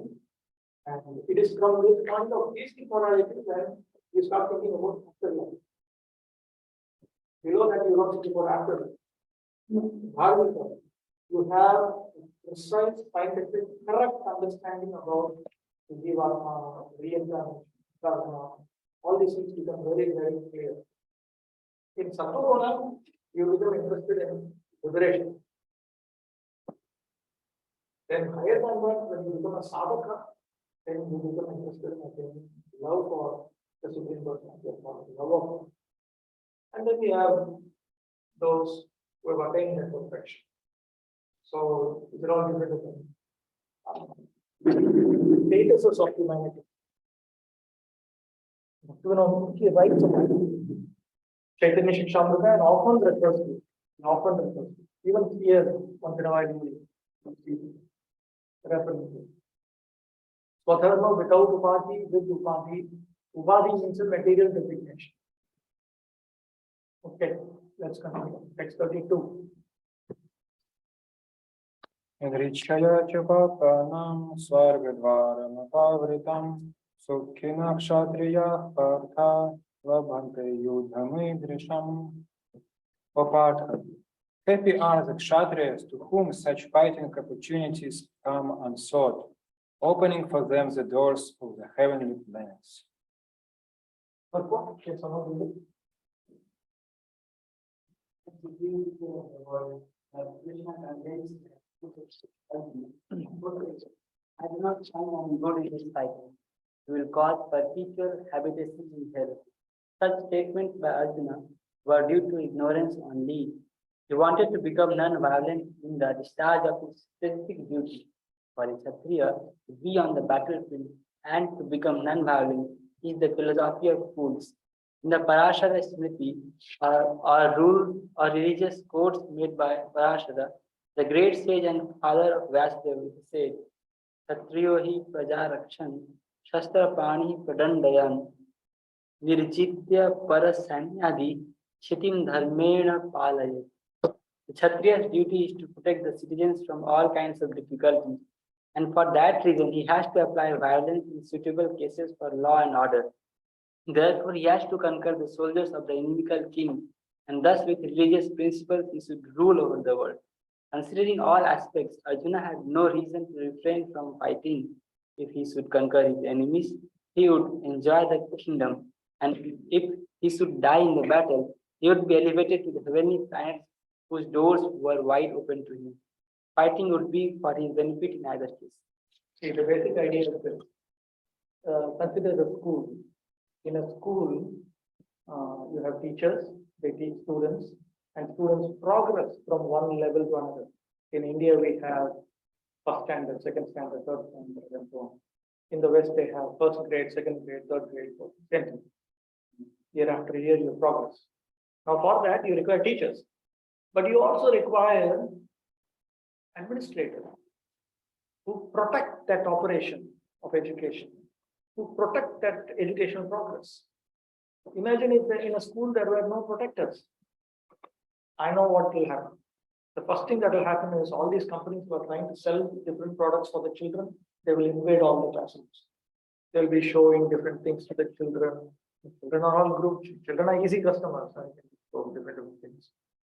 And it is from this point of theistic morality that you start thinking about afterlife. Below that, you don't think about afterlife. Dharmika, you have precise, scientific, correct understanding about the Jivatma, reincarnation, karma. All these things become very, very clear. In Sattva, you become interested in liberation. Then higher than that, when you become a sadhaka, then you become interested in love for the Supreme Personality of God, love of God. And then we have those who have attained that perfection. So these are all different statuses of humanity. He writes about Chaitanya Shikshamrita and often refers to it. Even here, once in a while, we refer to it. Swadharma without upadhi, with upadhi. Upadhi means a material designation. Okay, let's continue. Text 32. Yadrichaya च पापानां स्वर्गद्वारमपावृतं सुखिनः क्षत्रियाः पार्था लभन्ते युद्धमीदृशम्. Upatha. Happy are the Kshatriyas to whom such fighting opportunities come unsought, opening for them the doors of the heavenly planets. But what? Can someone read it? I do not shine and good in this cycle. You will cause perpetual habitation in hell. Such statements by Arjuna were due to ignorance only. He wanted to become non-violent in the discharge of his specific duty. For a Kshatriya to be on the battlefield and to become non-violent is the philosophy of fools. In the Parashara Smriti, or rule or religious codes made by Parashara, the great sage and father of Vyasdeva said, Kshatriyo hi praja rakshan, shastra pani pradandayan, virjitya parasanyadi, shitim dharmena palayat. The Kshatriya's duty is to protect the citizens from all kinds of difficulties, and for that reason he has to apply violence in suitable cases for law and order. Therefore, he has to conquer the soldiers of the inimical king, and thus with religious principles he should rule over the world. Considering all aspects, Arjuna had no reason to refrain from fighting. If he should conquer his enemies, he would enjoy the kingdom, and if he should die in the battle, he would be elevated to the heavenly planets whose doors were wide open to him. Fighting would be for his benefit in either case. See, the basic idea is this. Consider the school. In a school, you have teachers, they teach students, and students progress from one level to another. In India, we have first standard, second standard, third standard, and so on. In the West, they have first grade, second grade, third grade, fourth, 10th. Year after year, you progress. Now, for that, you require teachers, but you also require administrators who protect that operation of education, who protect that educational progress. Imagine if in a school there were no protectors. I know what will happen. The first thing that will happen is all these companies who are trying to sell different products for the children, they will invade all the classrooms. They'll be showing different things to the children. The children are all groups. Children are easy customers. I can show different things.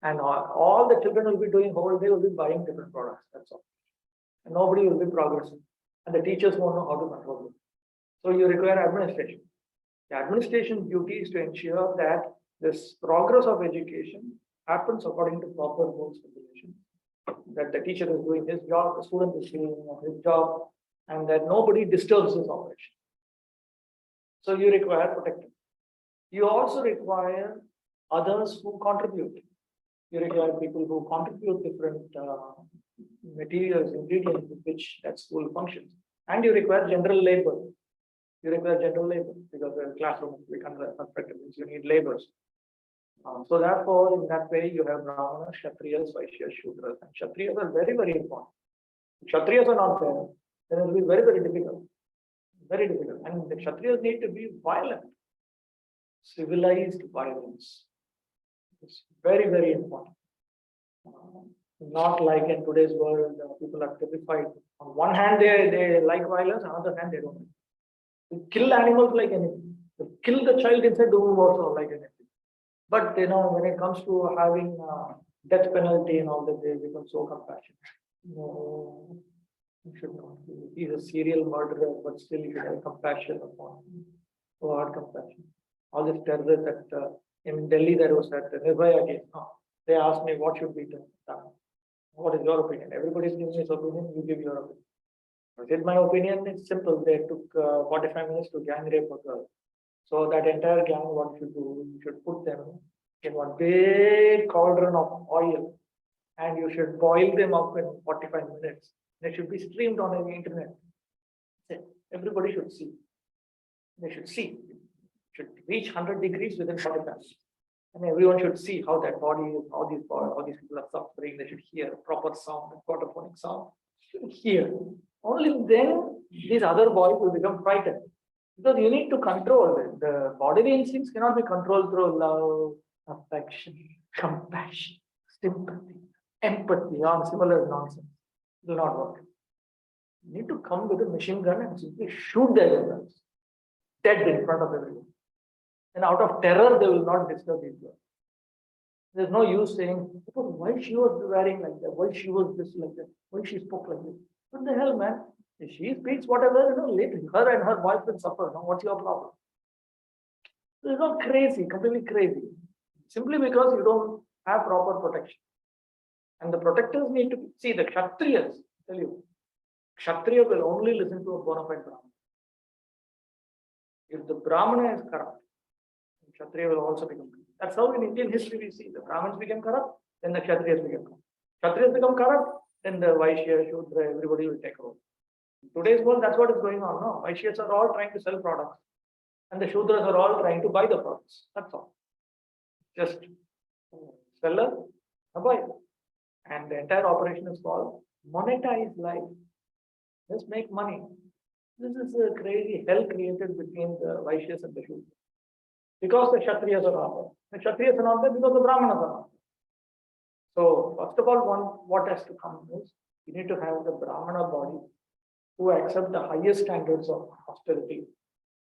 And all the children will be doing whole day will be buying different products. That's all. And nobody will be progressing. And the teachers won't know how to control it. So you require administration. The administration duty is to ensure that this progress of education happens according to proper rules and regulations. That the teacher is doing his job, the student is doing his job, and that nobody disturbs this operation. So you require protection. You also require others who contribute. You require people who contribute different materials, ingredients with which that school functions. And you require general labor. You require general labor because the classroom becomes affected. You need laborers. So therefore, in that way, you have Brahmanas, Kshatriyas, Vaishyas, Shudras, and Kshatriyas are very, very important. If Kshatriyas are not there, then it will be very, very difficult. Very difficult. And the Kshatriyas need to be violent. Civilized violence. It's very, very important. Not like in today's world, people are terrified. On one hand, they like violence, on the other hand, they don't. They kill animals like anything. They kill the child inside the womb also like anything. But when it comes to having death penalty and all that, they become so compassionate. No, you should not. He's a serial murderer, but still you should have compassion upon him. So hard compassion. All this terror that in Delhi there was that Nirbhaya case. They asked me what should be done. What is your opinion? Everybody's giving his opinion. You give your opinion. I said my opinion is simple. They took 45 minutes to gang rape a girl. So that entire gang, what you do, you should put them in one big cauldron of oil, and you should boil them up in 45 minutes. They should be streamed on the internet. Everybody should see. They should see. It should reach 100 degrees within 45 minutes. And everyone should see how that body is, how these people are suffering. They should hear a proper sound, a quadraphonic sound. Hear. only then these other boys will become frightened. Because you need to control it. The bodily instincts cannot be controlled through love, affection, compassion, sympathy, empathy, or similar nonsense. It will not work. You need to come with a machine gun and simply shoot their animals dead in front of everyone. And out of terror, they will not disturb each other. There's no use saying, "Oh, why she was wearing like that, why she was this like that, why she spoke like this." What the hell, man? If she speaks whatever, let her and her boyfriend suffer. No? What's your problem? It's not crazy, completely crazy. Simply because you don't have proper protection. And the protectors need to see the Kshatriyas, tell you. Kshatriya will only listen to a bona fide Brahmana. If the Brahmana is corrupt, Kshatriya will also become corrupt. That's how in Indian history we see the Brahmins become corrupt, then the Kshatriyas become corrupt. Kshatriyas become corrupt, then the Vaishya, Shudra, everybody will take over. In today's world, that's what is going on now. Vaishyas are all trying to sell products, and the Shudras are all trying to buy the products. That's all. Just seller, a buyer. And the entire operation is called monetize life. Just make money. This is a crazy hell created between the Vaishyas and the Shudras. Because the Kshatriyas are not there. The Kshatriyas are not there because the Brahmanas are not there. So, first of all, what has to come is, you need to have the Brahmana body who accept the highest standards of austerity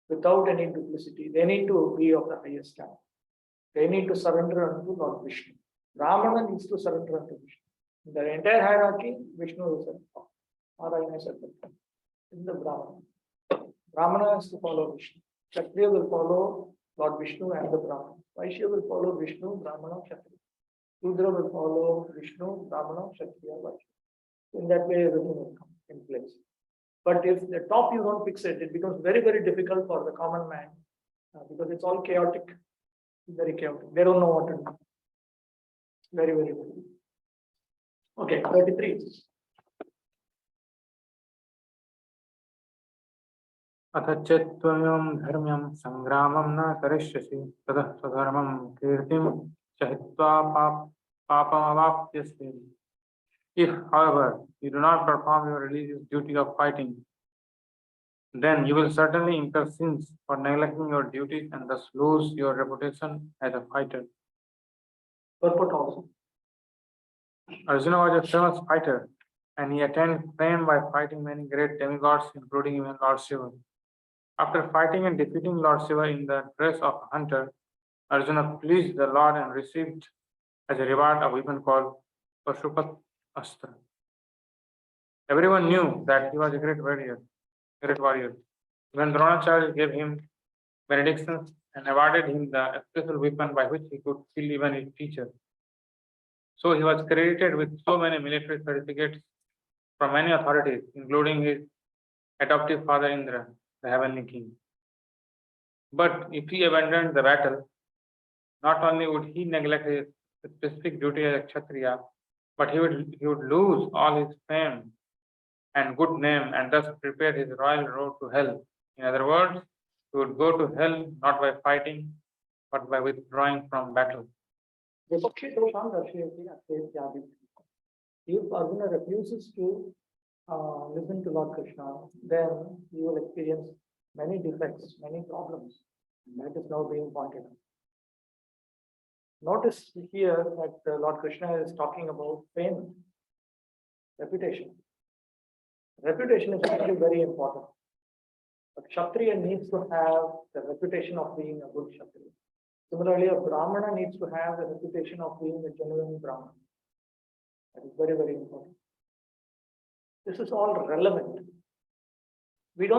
without any duplicity. They need to be of the highest standard. They need to surrender unto Lord Vishnu. Brahmana needs to surrender unto Vishnu. In the entire hierarchy, Vishnu is at the top. Narayana is at the top. In the Brahmana. Brahmana has to follow Vishnu. Kshatriya will follow Lord Vishnu and the Brahmana. Vaishya will follow Vishnu, Brahmana, Kshatriya. Shudra will follow Vishnu, Brahmana, Kshatriya, Vaishya. In that way, everything will come in place. But if the top you don't fix it, it becomes very, very difficult for the common man because it's all chaotic, very chaotic. They don't know what to do. Very, very difficult. Okay, 33. अथ चेत्त्वयं धर्म्यं संग्रामं न करिष्यसि ततः स्वधर्मं कीर्तिं च हित्वा पापमवाप्स्यसि. If, however, you do not perform your religious duty of fighting, then you will certainly incur sins for neglecting your duties and thus lose your reputation as a fighter. Purport also. Arjuna was a famous fighter, and he attained fame by fighting many great demigods, including even Lord Shiva. After fighting and defeating Lord Shiva in the dress of a hunter, Arjuna pleased the Lord and received as a reward a weapon called Pashupat Astra. Everyone knew that he was a great warrior. When Dronacharya gave him benedictions and awarded him the special weapon by which he could kill even his teacher. So he was credited with so many military certificates from many authorities, including his adoptive father Indra, the heavenly king. But if he abandoned the battle, not only would he neglect his specific duty as a Kshatriya, but he would lose all his fame and good name and thus prepare his royal road to hell. In other words, he would go to hell not by fighting, but by withdrawing from battle. If Arjuna refuses to listen to Lord Krishna, then he will experience many defects, many problems. That is now being pointed out. Notice here that Lord Krishna is talking about fame, reputation. Reputation is actually very important. But Kshatriya needs to have the reputation of being a good Kshatriya. Similarly, a Brahmana needs to have the reputation of being a genuine Brahmana. That is very, very important. This is all relevant. We are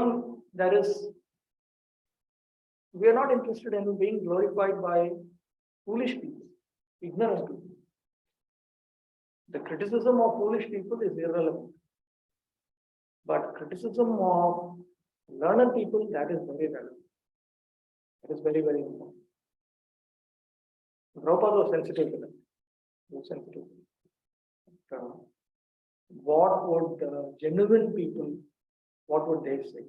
not interested in being glorified by foolish people, ignorant people. The criticism of foolish people is irrelevant. But criticism of learned people, that is very relevant. That is very, very important. Prabhupada was sensitive to that. He was sensitive. What would genuine people, what would they say?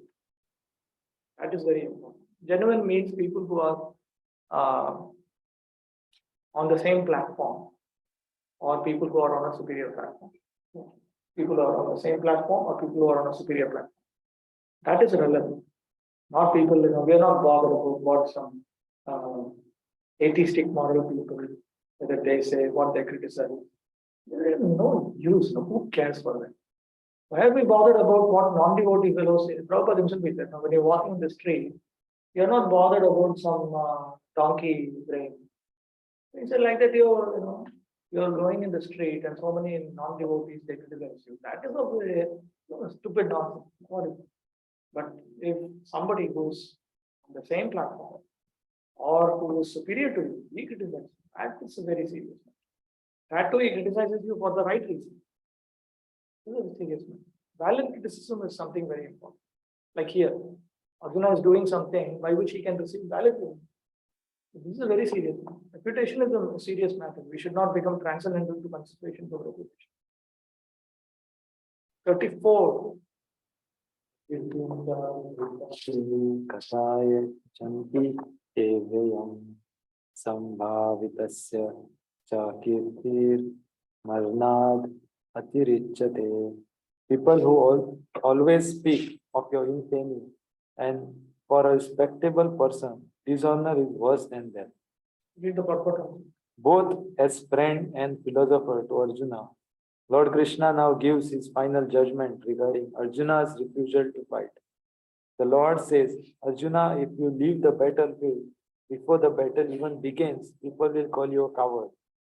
That is very important. Genuine means people who are on the same platform or people who are on a superior platform. people who are on the same platform or people who are on a superior platform. That is relevant. Not people, we are not bothered about what some atheistic moral people, whether they say what they criticize. There is no use, who cares for them? Why are we bothered about what non-devotee fellows say? Prabhupada himself said, when you're walking in the street, you're not bothered about some donkey brain. He said like that you're going in the street and so many non-devotees they criticize you. That is a stupid nonsense. But if somebody who's on the same platform or who is superior to you, he criticizes you, that is a very serious matter. That too, he criticizes you for the right reason. This is a serious matter. Valid criticism is something very important. Like here, Arjuna is doing something by which he can receive valid criticism. This is a very serious matter. Reputation is a serious matter. We should not become transcendental to considerations of reputation. 34. Kasaya chanti evyam sambhavitasya chakirtir marnad atirichyate. People who always speak of your infamy, and for a respectable person, dishonor is worse than death. Read the purport. Both as friend and philosopher to Arjuna, Lord Krishna now gives his final judgment regarding Arjuna's refusal to fight. The Lord says, Arjuna, if you leave the battlefield before the battle even begins, people will call you a coward.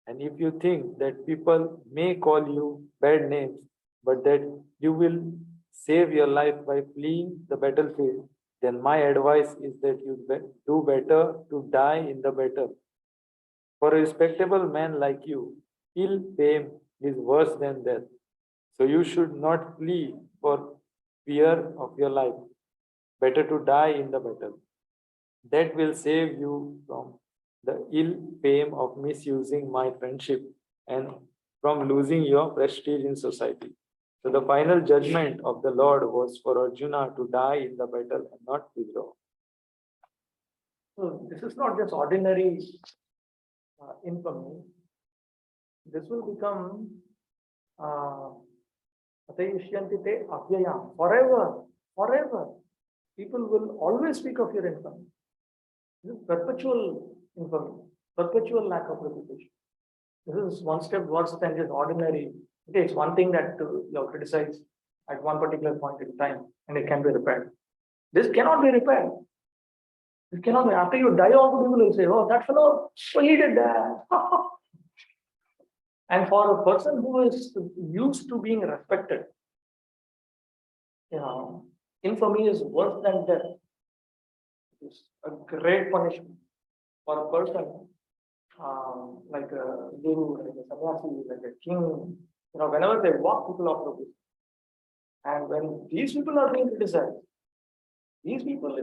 And if you think that people may call you bad names, but that you will save your life by fleeing the battlefield, then my advice is that you do better to die in the battle. For a respectable man like you, ill fame is worse than death. So you should not flee for fear of your life. Better to die in the battle. That will save you from the ill fame of misusing my friendship and from losing your prestige in society. So the final judgment of the Lord was for Arjuna to die in the battle and not withdraw. So this is not just ordinary infamy. This will become forever, forever. People will always speak of your infamy. This is perpetual infamy, perpetual lack of reputation. This is one step worse than just ordinary. Okay, it's one thing that you criticize at one particular point in time and it can be repaired. This cannot be repaired. This cannot be. After you die, all the people will say, oh, that fellow, well, he did that. And for a person who is used to being respected, infamy is worse than death. It's a great punishment for a person like a guru, like a sannyasi, like a king. Whenever they walk, people are Prabhu. And when these people are being criticized, these people,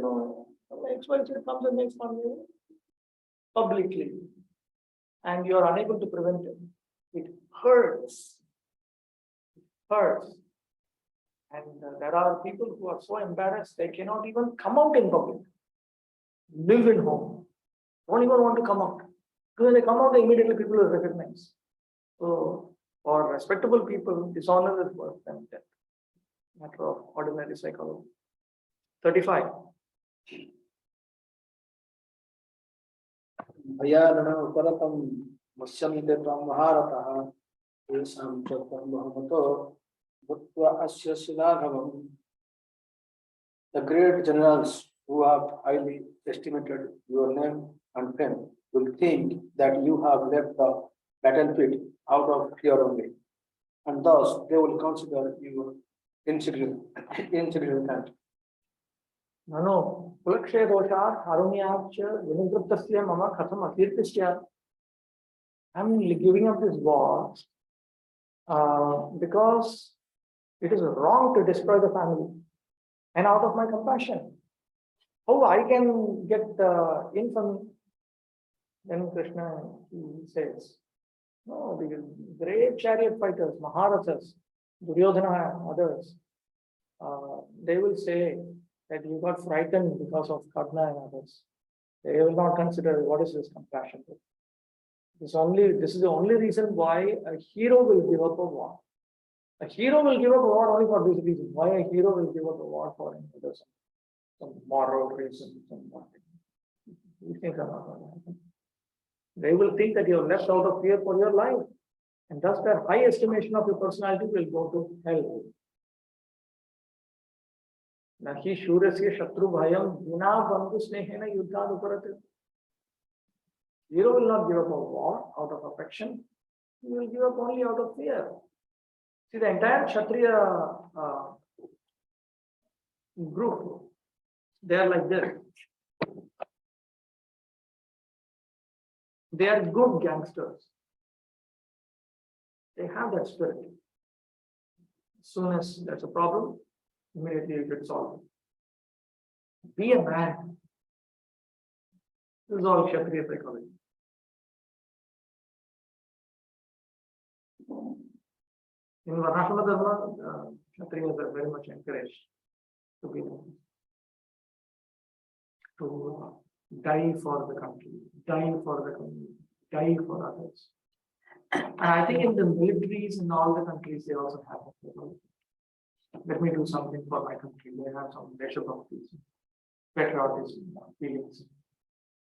XYZ comes and makes fun of you publicly, and you are unable to prevent it. It hurts. It hurts. And there are people who are so embarrassed they cannot even come out in public. Live in home. Don't even want to come out. Because when they come out, immediately people will recognize. So for respectable people, dishonor is worse than death. Matter of ordinary psychology. 35. भयानन परतम मत्स्यमिते त्वं महारथः येषां च बहुमतो भूत्वा अस्य शिलाघवम्. The great generals who have highly estimated your name and fame will think that you have left the battlefield out of fear only, and thus they will consider you insignificant. Nano, Pulakshay Doshat, Harumyach, Vinigrutasya Mama Katham Atirtisya. I'm giving up this war because it is wrong to destroy the family. And out of my compassion, how I can get infamy? Then Krishna says, no, the great chariot fighters, Maharathas, Duryodhana and others, they will say that you got frightened because of Karna and others. They will not consider what is this compassion. This is the only reason why a hero will give up a war. A hero will give up a war only for this reason. Why a hero will give up a war for another some moral reason, something. These things are not going to happen. They will think that you are left out of fear for your life. And thus their high estimation of your personality will go to hell. Nahi shurasya shatru bhayam vina bandhu snehena yuddhan uparate. Hero will not give up a war out of affection. He will give up only out of fear. See, the entire Kshatriya group, they are like this. They are good gangsters. They have that spirit. As soon as there's a problem, immediately it gets solved. Be a man. This is all Kshatriya psychology. In Varnashama Dharma, Kshatriyas are very much encouraged to be to die for the country, die for the community, die for others. And I think in the militaries in all the countries, they also have that. Let me do something for my country. They have some Bhakti, patriotism, feelings.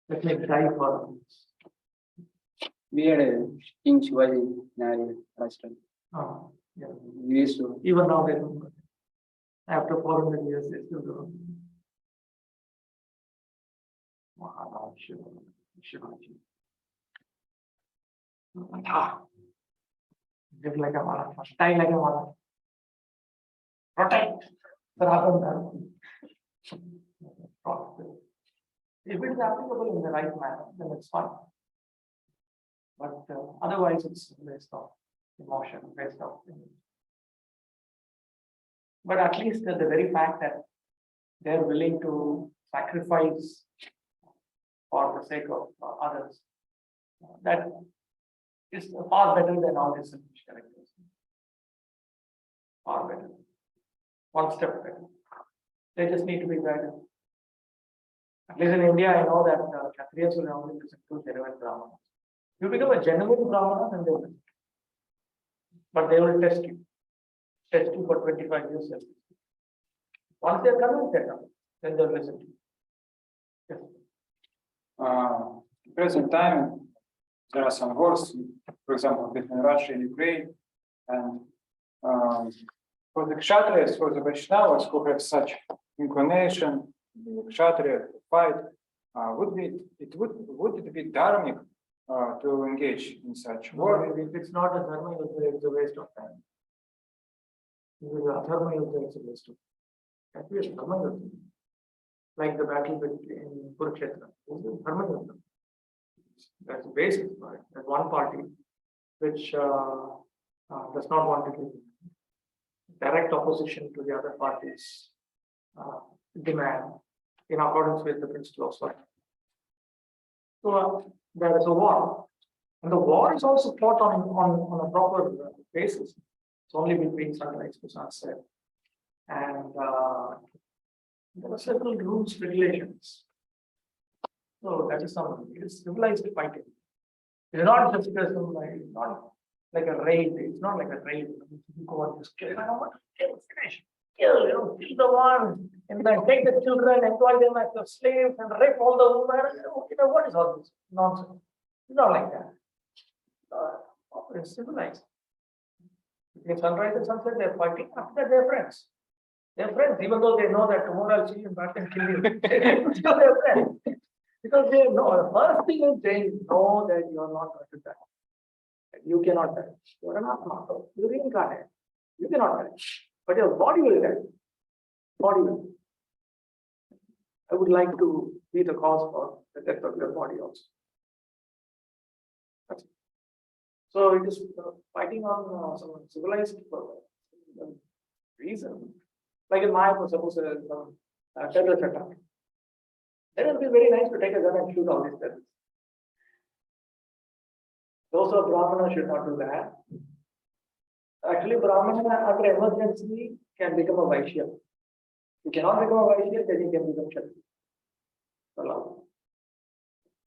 Let me die for others. We had a King Shivaji in last time. Oh, yeah. We used to. Even now they don't. After 400 years, they still don't. Wow, Shivaji. Live like a Maratha, die like a Maratha. Protect Sanatana Dharma. If it is applicable in the right manner, then it's fine. But otherwise, it's waste of emotion, waste of energy. But at least the very fact that they're willing to sacrifice for the sake of others, that is far better than all these selfish characters. Far better. One step better. They just need to be guided. At least in India, I know that Kshatriyas will only listen to genuine Brahmanas. You become a genuine Brahmana, then they will listen. But they will test you. Test you for 25 years. Once they are convinced, then they will listen to you. Yes. Present time, there are some wars, for example, between Russia and Ukraine, and for the Kshatriyas, for the Vaishnavas who have such inclination, the Kshatriya fight, would it be dharmic to engage in such war? If it's not a dharma yuddha, it's a waste of time. If it's a dharma yuddha, it's a waste of time. That is dharma yuddha. Like the battle in Kurukshetra. This is dharma yuddha. That's the basis for it. There's one party which does not want to give direct opposition to the other party's demand in accordance with the principle of Swati. So there is a war, and the war is also fought on a proper basis. It's only between sunrise to sunset, and there are several rules, regulations. So that is something. It is civilized fighting. It's not just not like a raid. It's not like a raid. You go and just kill. I don't want to kill, finish, kill. Kill the one, and then take the children, employ them as your slaves, and rape all the women. What is all this nonsense? It's not like that. It's civilized. Between sunrise and sunset, they're fighting. After that, they're friends. They're friends, even though they know that tomorrow I'll see you back and kill you. Still they're friends. Because they know, the first thing is they know that you are not going to die. You cannot die. You are an Atma. You reincarnate. You cannot die. But your body will die. Body will. I would like to be the cause for the death of your body also. That's it. So it is fighting on some civilized reason. Like in Mayapur, suppose there is some terrorist attack. Then it will be very nice to take a gun and shoot all these terrorists. Those who are Brahmana should not do that. Actually, Brahmana after emergency can become a Vaishya. He cannot become a Vaishya, then he can become Kshatriya.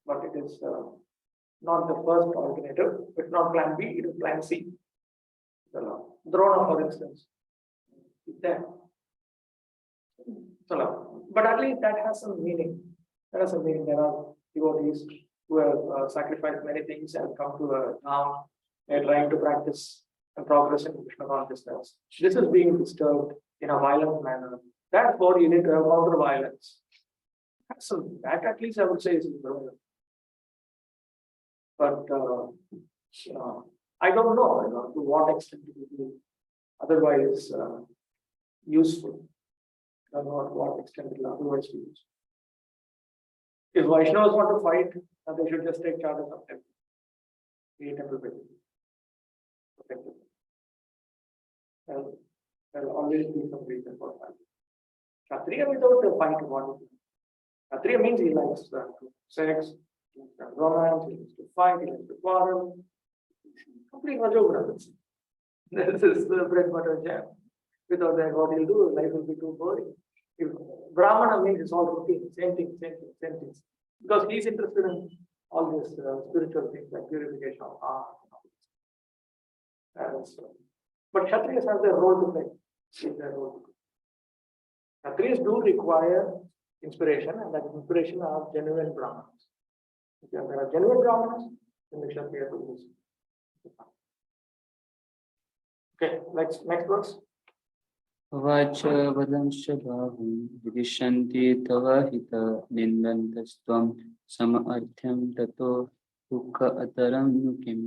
But it is not the first alternative. It's not plan B, it is plan C. Drona, for instance. There. But at least that has some meaning. There has some meaning. There are devotees who have sacrificed many things and come to a town. They're trying to practice and progress in Krishna consciousness. This is being disturbed in a violent manner. That's what you need to have counter violence. So that at least I would say is important. But I don't know, to what extent it will be otherwise useful. I don't know to what extent it will otherwise be useful. If Vaishnavas want to fight, they should just take charge of them. Create everybody. Protect them. There will always be some reason for fighting. Kshatriya without a fight, what? Kshatriya means he likes sex, he likes romance, he likes to fight, he likes to quarrel. Complete Rajoguna. This is the bread, butter, jam. Without that, what he'll do, life will be too boring. If Brahmana means it's all routine, same thing. Because he's interested in all these spiritual things like purification of heart. But Kshatriyas have their role to play. Kshatriyas do require inspiration, and that inspiration are genuine Brahmanas. If there are genuine Brahmanas, then the Kshatriya do this. Okay, next verse. वाच वदंश बाहुं विदिशन्ति तव हित निन्दन्तस्त्वं समर्थ्यं ततो दुःख अतरं नु किम्.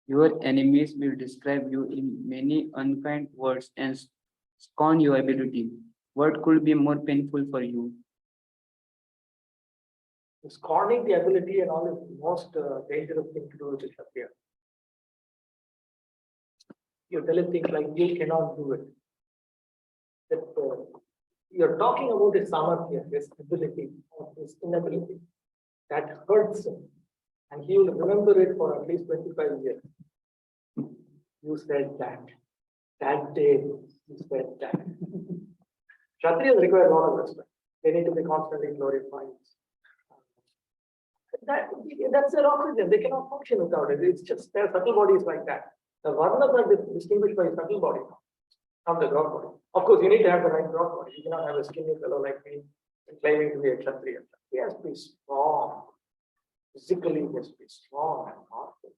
Your enemies will describe you in many unkind words and scorn your ability. What could be more painful for you? Scorning the ability and all is the most dangerous thing to do with Kshatriya. You're telling things like you cannot do it. That you're talking about his samarthya, his ability, or his inability. That hurts him. And he will remember it for at least 25 years. You said that. That day, you said that. Kshatriyas require a lot of respect. They need to be constantly glorified. That's their oxygen. They cannot function without it. It's just their subtle bodies like that. The Varnas are distinguished by subtle body, not the gross body. Of course, you need to have the right gross body. You cannot have a skinny fellow like me claiming to be a Kshatriya. He has to be strong. Physically, he has to be strong and powerful.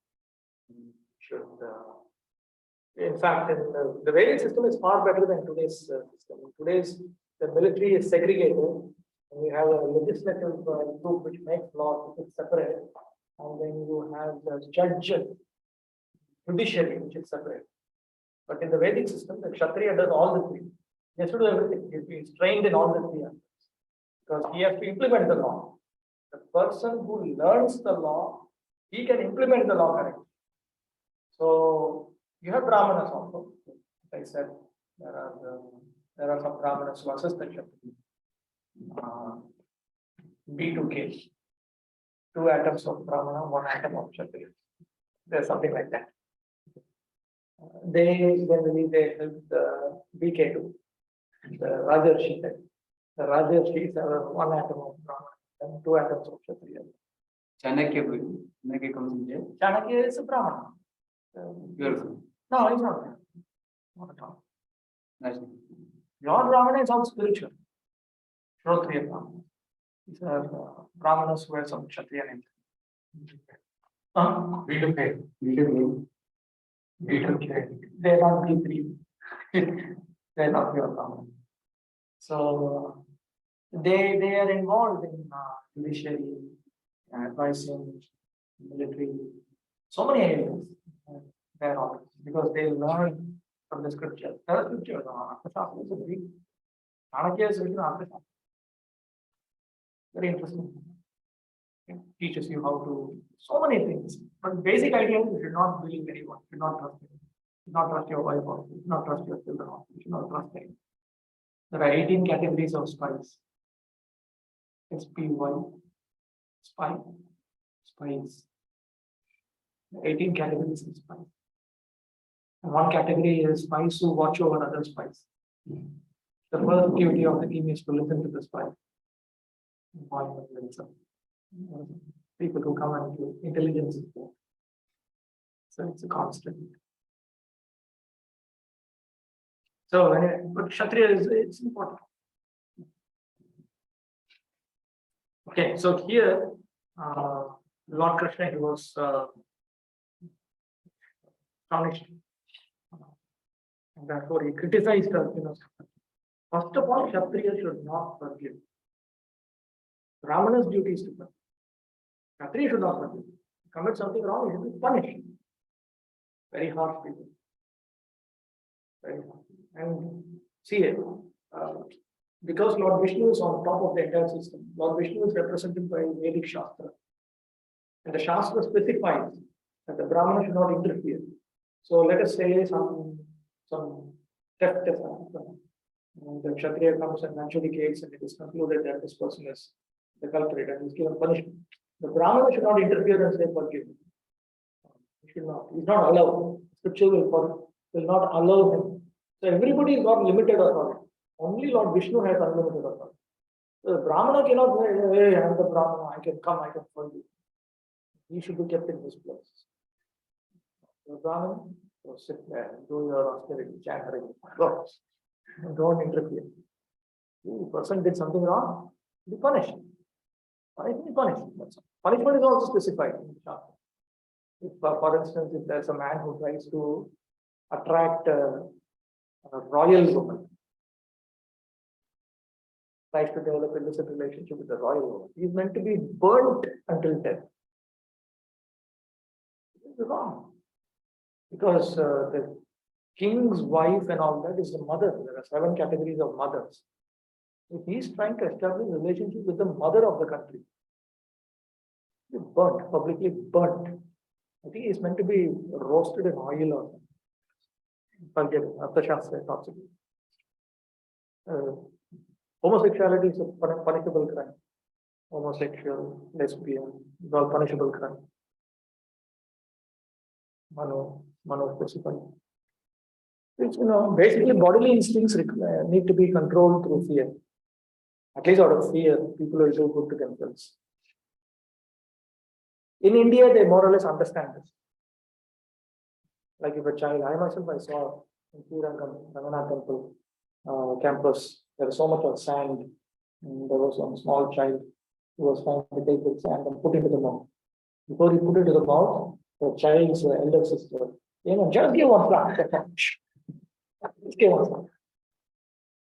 In fact, the Vedic system is far better than today's system. In today's, the military is segregated, and you have a legislative group which makes laws, which is separate, and then you have the judiciary, which is separate. But in the Vedic system, the Kshatriya does all the three. He has to do everything. He is trained in all the three aspects because he has to implement the law. The person who learns the law, he can implement the law correctly. So you have Brahmanas also. As I said, there are some Brahmanas who assist the Kshatriya. B2K, 2 atoms of Brahmana, 1 atom of Kshatriya. There's something like that. They generally help the BK2, the Rajarshi. The Rajarshis are 1 atom of Brahmana and 2 atoms of Kshatriya. Chanakya comes in there. Chanakya is a Brahmana. Beautiful. No, he's not. Not at all. Nice. Your Brahmana is all spiritual. Shrotriya Brahmana. These are Brahmanas who have some Kshatriya names. B2K. They are not B3. They are not your Brahmana. So they are involved in judiciary, advising, military, so many areas. They are all because they learn from the scripture. There are scriptures. Shastri is a Greek. Chanakya is written after Shastri. Very interesting. It teaches you how to so many things. But basic idea is you should not believe anyone. You should not trust anyone. You should not trust your wife also. You should not trust your children also. You should not trust anyone. There are 18 categories of spies. SPY. Spy. Spies. 18 categories of spies. And 1 category is spies who watch over other spies. The first duty of the king is to listen to the spy. People who come and do intelligence. So it's a constant. So, but Kshatriya is it's important. Okay, so here, Lord Krishna, he was astonished. And therefore, he criticized Arjuna. First of all, Kshatriya should not forgive. Brahmana's duty is to forgive. Kshatriya should not forgive. Commit something wrong, he should be punished. Very harsh people. Very harsh. And see, because Lord Vishnu is on top of the entire system, Lord Vishnu is represented by Vedic Shastra. And the Shastra specifies that the Brahmana should not interfere. So let us say some theft has happened. The Kshatriya comes and adjudicates, and it is concluded that this person is the culprit and is given punishment. The Brahmana should not interfere and say forgive. He should not. He is not allowed. Scripture will not allow him. So everybody is not limited authority. Only Lord Vishnu has unlimited authority. So the Brahmana cannot say, hey, I am the Brahmana, I can come, I can forgive. He should be kept in his place. The Brahmana, so sit there and do your austerity, chanting. Go. Don't interfere. If the person did something wrong, be punished. Be punished. Punishment is also specified in the Shastra. If, for instance, if there's a man who tries to attract a royal woman, tries to develop a illicit relationship with a royal woman, he is meant to be burnt until death. This is wrong. Because the king's wife and all that is the mother. There are 7 categories of mothers. If he is trying to establish a relationship with the mother of the country, he burnt, publicly burnt. I think he is meant to be roasted in oil or forget it. After Shastra talks about it. Homosexuality is a punishable crime. Homosexual, lesbian, is all punishable crime. Mano specified. It's, basically bodily instincts need to be controlled through fear. At least out of fear, people will do good to themselves. In India, they more or less understand this. Like if a child, I myself, I saw in Ranganath temple campus, there was so much of sand, and there was one small child who was trying to take the sand and put it into the mouth. Before he put it into the mouth, the child's elder sister came and just give one slap. Just give one slap.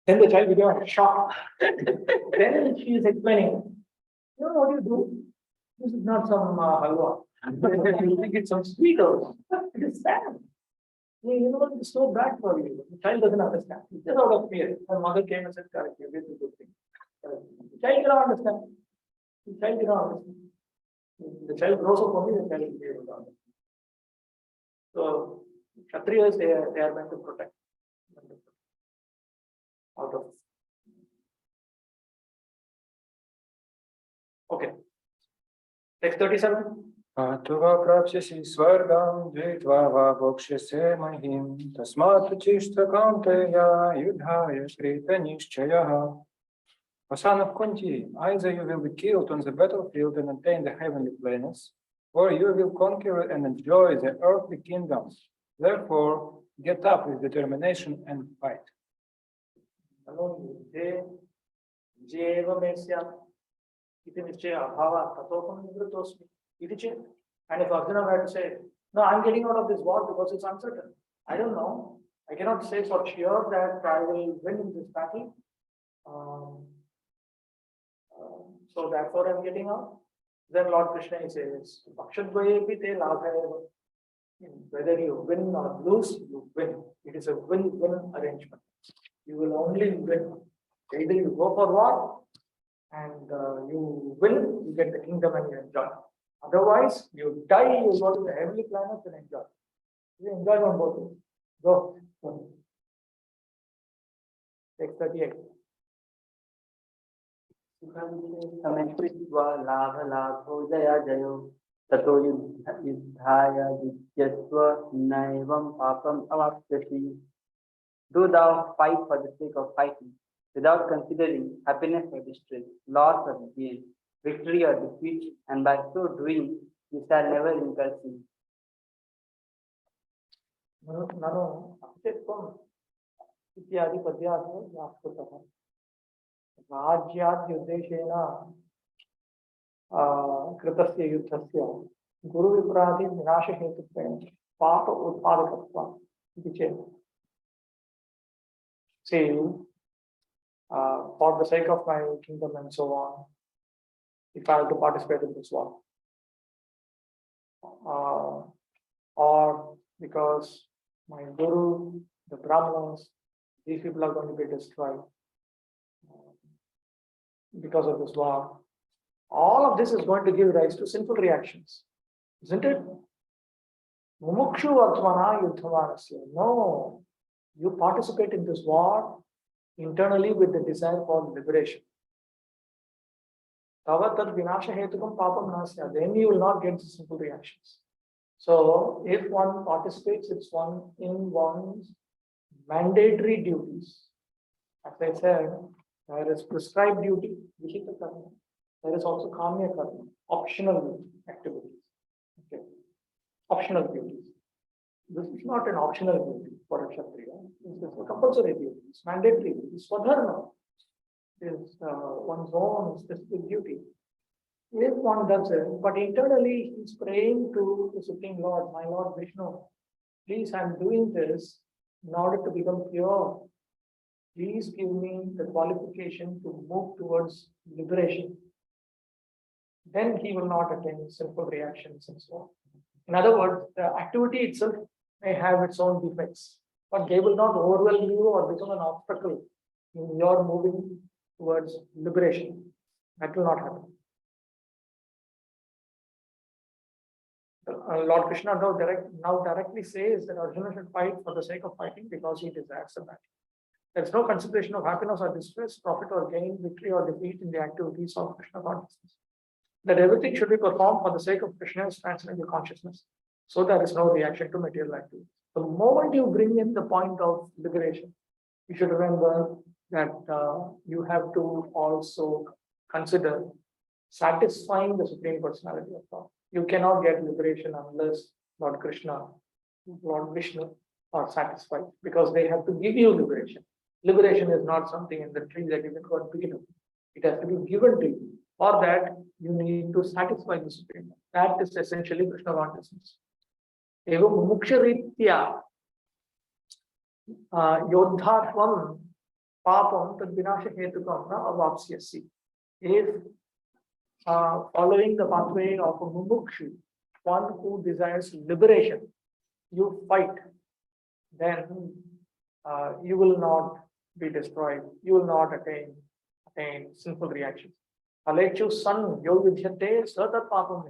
Then the child became shocked. Then she is explaining, what do you do? This is not some halwa. You think it's some sweet or it is sand. It's so bad for you. The child doesn't understand. It's just out of fear. Her mother came and said, correct, this is a good thing. The child cannot understand. The child cannot understand. The child grows up only, the child will be able to understand. So, Kshatriyas, they are meant to protect. Out of. Okay. Text 37. Atva prapsyasi svargam dvitva va bhokshyase mahim tasmat uchishta kaunteya yudhaya krita nishchayaha. O son of Kunti, either you will be killed on the battlefield and attain the heavenly planets, or you will conquer and enjoy the earthly kingdoms. Therefore, get up with determination and fight. And if Arjuna were to say, no, I'm getting out of this war because it's uncertain. I don't know. I cannot say for sure that I will win in this battle. So therefore I'm getting out. Then Lord Krishna says, whether you win or lose, you win. It is a win-win arrangement. You will only win. Either you go for war and you win, you get the kingdom and you enjoy. Otherwise, you die, you go to the heavenly planets and enjoy. You enjoy on both ways. Go. Text 38. समकृत्वा लाभ लाभो जया जयो ततो युद्धाय विद्यस्व नैवं पापम अवाप्स्यसि. Do thou fight for the sake of fighting, without considering happiness or distress, loss or gain, victory or defeat, and by so doing you shall never incur sin. इत्यादि पद्यात् व्याकृतः राज्याद्युद्देशेन कृतस्य युद्धस्य गुरुविप्रादि विनाशहेतुत्वेन पाप उत्पादकत्वम् इति चेत् say for the sake of my kingdom and so on, if I have to participate in this war, or because my guru, the brahmanas, these people are going to be destroyed because of this war. All of this is going to give rise to sinful reactions, isn't it? Mumukshu atmana yuddhamanasya. No, you participate in this war internally with the desire for liberation. Tava tad vinasha hetukam papam nasya. Then you will not get the simple reactions. So if one participates, it's one in one's mandatory duties. As I said, there is prescribed duty, vihita karma. There is also kamya karma, optional activities. Okay. Optional duties. This is not an optional duty for a Kshatriya. This is a compulsory duty. It's mandatory. It's swadharma. It's one's own specific duty. If one does it, but internally he's praying to the Supreme Lord, my Lord Vishnu, please, I'm doing this in order to become pure. Please give me the qualification to move towards liberation. Then he will not attain sinful reactions and so on. In other words, the activity itself may have its own defects, but they will not overwhelm you or become an obstacle in your moving towards liberation. That will not happen. Lord Krishna now directly says that Arjuna should fight for the sake of fighting because he desires the battle. There is no consideration of happiness or distress, profit or gain, victory or defeat in the activities of Krishna consciousness. That everything should be performed for the sake of Krishna's transcendental consciousness. So there is no reaction to material activity. The moment you bring in the point of liberation, you should remember that you have to also consider satisfying the Supreme Personality of God. You cannot get liberation unless Lord Krishna, Lord Vishnu are satisfied, because they have to give you liberation. Liberation is not something in the tree that you can go and pick it up. It has to be given to you. For that, you need to satisfy the Supreme. That is essentially Krishna consciousness. Evam mumuksharitya yodhatvam papam tad vinasha hetukam na avapsyasi. If following the pathway of a mumukshu, one who desires liberation, you fight, then you will not be destroyed. You will not attain sinful reactions. Alechu san yo vidhyate satat papam.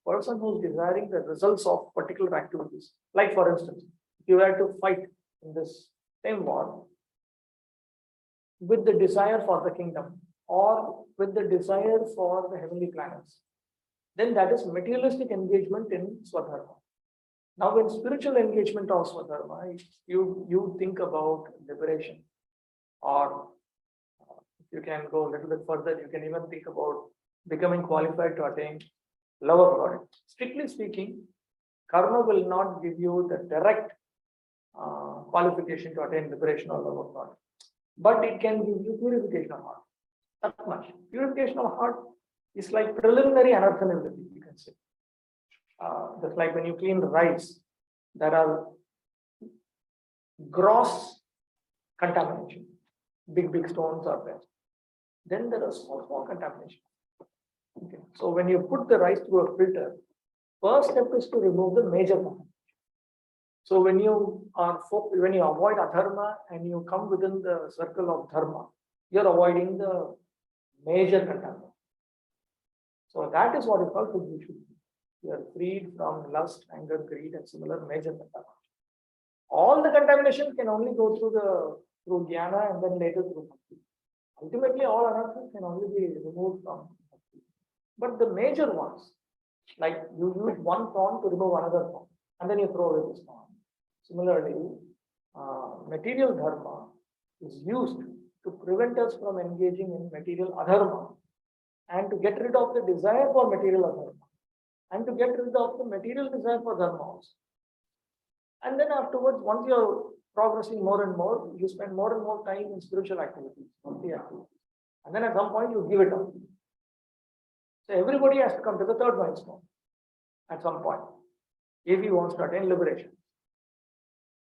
Person who is desiring the results of particular activities, like for instance, if you were to fight in this same war with the desire for the kingdom or with the desire for the heavenly planets, then that is materialistic engagement in Swadharma. Now, in spiritual engagement of Swadharma, you think about liberation, or if you can go a little bit further, you can even think about becoming qualified to attain love of God. Strictly speaking, karma will not give you the direct qualification to attain liberation or love of God, but it can give you purification of heart. That much. Purification of heart is like preliminary anartha-nivritti, you can say. Just like when you clean the rice, there are gross contamination. Big stones are there. Then there are small contamination. Okay. So when you put the rice through a filter, first step is to remove the major contamination. So when you avoid adharma and you come within the circle of dharma, you are avoiding the major contamination. So that is what is called Vidvan. You are freed from lust, anger, greed, and similar major contamination. All the contamination can only go through jnana and then later through bhakti. Ultimately, all anarthas can only be removed from bhakti. But the major ones, like you use one thorn to remove another thorn, and then you throw away this thorn. Similarly, material dharma is used to prevent us from engaging in material adharma, and to get rid of the desire for material adharma, and to get rid of the material desire for dharma also. And then afterwards, once you progressing more and more, you spend more and more time in spiritual activities, bhakti activities. And then at some point you give it up. So everybody has to come to the third milestone at some point, if he wants to attain liberation.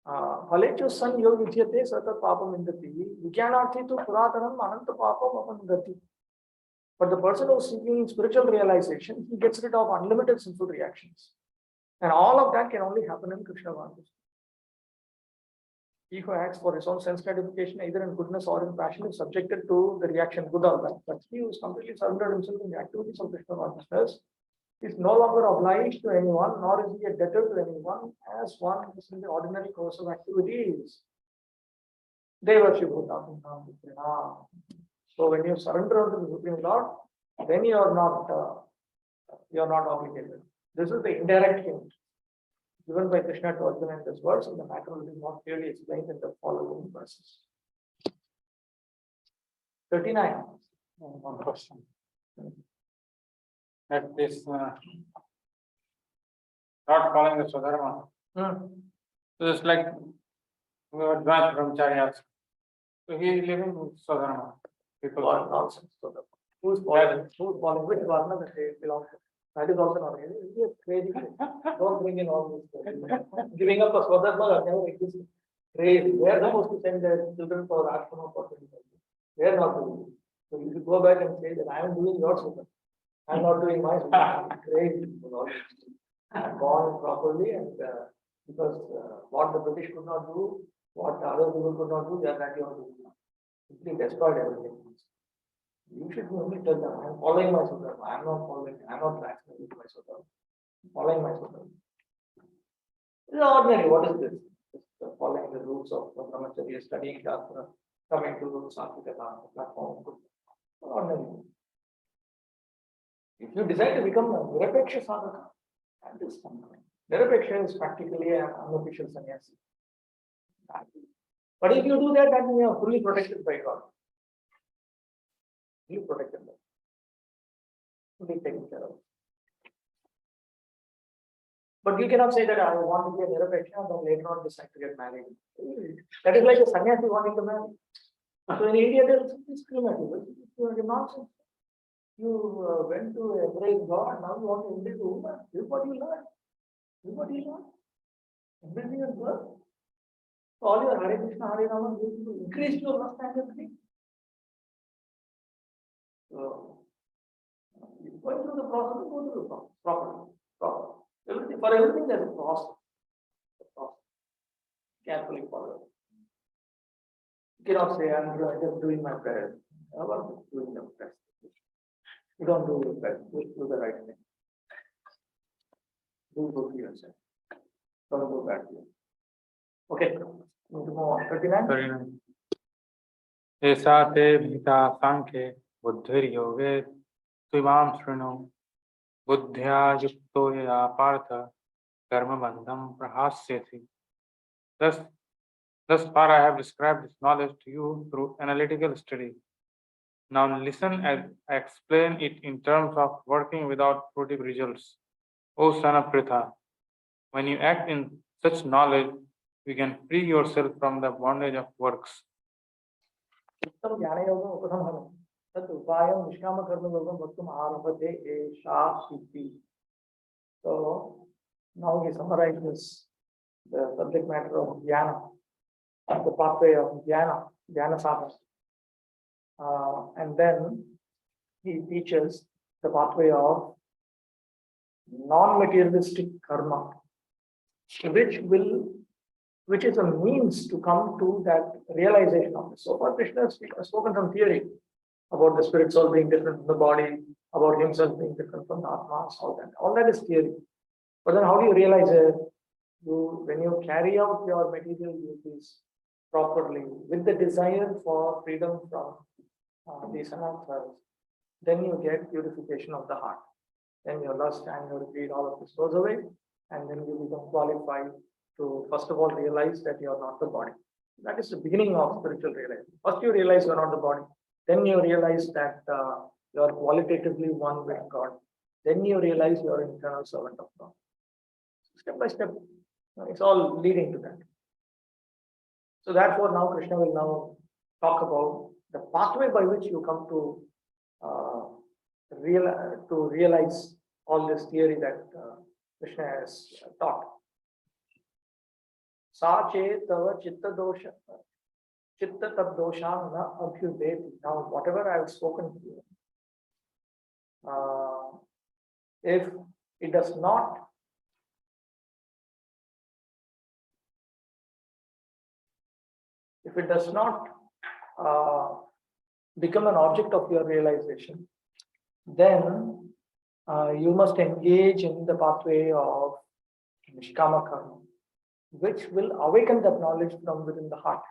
Phalechu san yogityate sata papam indati vijnanarthi tu puratanam ananta papam apangati. But the person who is seeking spiritual realization, he gets rid of unlimited sinful reactions. And all of that can only happen in Krishna consciousness. He who acts for his own sense gratification, either in goodness or in passion, is subjected to the reaction, good or bad. But he who is completely surrendered himself in the activities of Krishna consciousness is no longer obliged to anyone, nor is he a debtor to anyone, as one is in the ordinary course of activities. Devarshi Bhutam. So when you surrender to the Supreme Lord, then you are not obligated. This is the indirect hint given by Krishna to Arjuna in this verse, and the matter will be more clearly explained in the following verses. 39. One question. That this not following the Swadharma. So it's like Vidvan from Charyas. So he is living with Swadharma. People What nonsense. So who's following which Varna that they belong to? That is also not really. It is crazy. Don't bring in all this. Giving up a Swadharma never existed. Crazy. They are supposed to send their children for ashrama for 20 years. They are not doing it. So you should go back and say that I am doing your Swadharma. I am not doing my Swadharma. Crazy. I am born properly, and because what the British could not do, what the other people could not do, they are that you are doing. Simply destroyed everything. You should only tell them, I am following my Swadharma. I am not following, I am not rationally my Swadharma. Following my Swadharma. This is ordinary. What is this? Just following the rules of Brahmacharya, studying Shastra, coming to Satvika platform. Ordinary. If you decide to become a Nirapeksha sadhaka, that is something. Nirapeksha is practically an unofficial sannyasi. But if you do that, then you are fully protected by God. Fully protected by God. Fully taken care of. But you cannot say that I want to be a Nirapeksha and then later on decide to get married. That is like a sannyasi wanting to marry. So in India, there is discrimination. It's nonsense. You went to embrace God, now you want to embrace a woman. This is what you learn. This is what you learn. Embracing a girl. So all your Hare Krishna, Hare Rama, you increase your lust and everything. So, going through the process, go through the process properly. Everything, for everything, there is a process. Carefully follow. You cannot say, I'm just doing my prayers. How about doing the prayers? You don't do your best, do the right thing. Do good to yourself. Don't do bad to you. Okay, move on. 39. ऐसा ते भीता सांख्ये बुद्धिर्योगे त्विमां शृणु बुद्ध्या युक्तो यया Partha कर्मबन्धं प्रहास्यसि. Thus far I have described this knowledge to you through analytical study. Now listen as I explain it in terms of working without fruitive results. O son of Pritha, when you act in such knowledge, you can free yourself from the bondage of works. Uttam jnana yogam upasamhanam. Tat upayam nishkama karma yogam bhaktam arabhate esha siddhi. So now he summarizes the subject matter of jnana, the pathway of jnana sadhana. And then he teaches the pathway of non-materialistic karma, which is a means to come to that realization of this. So far, Krishna has spoken some theory about the spirit soul being different from the body, about himself being different from the Atma, all that. All that is theory. But then how do you realize it? When you carry out your material duties properly, with the desire for freedom from these anarthas, then you get purification of the heart. Then your lust and your greed, all of this goes away, and then you become qualified to first of all realize that you are not the body. That is the beginning of spiritual realization. First you realize you are not the body. Then you realize that you are qualitatively one with God. Then you realize you are an eternal servant of God. Step by step, it's all leading to that. So therefore, now Krishna will now talk about the pathway by which you come to realize all this theory that Krishna has taught. Sa che tava chitta dosha, chitta tad dosham na abhyudeti. Now, whatever I have spoken to you, if it does not become an object of your realization, then you must engage in the pathway of Nishkama karma, which will awaken that knowledge from within the heart.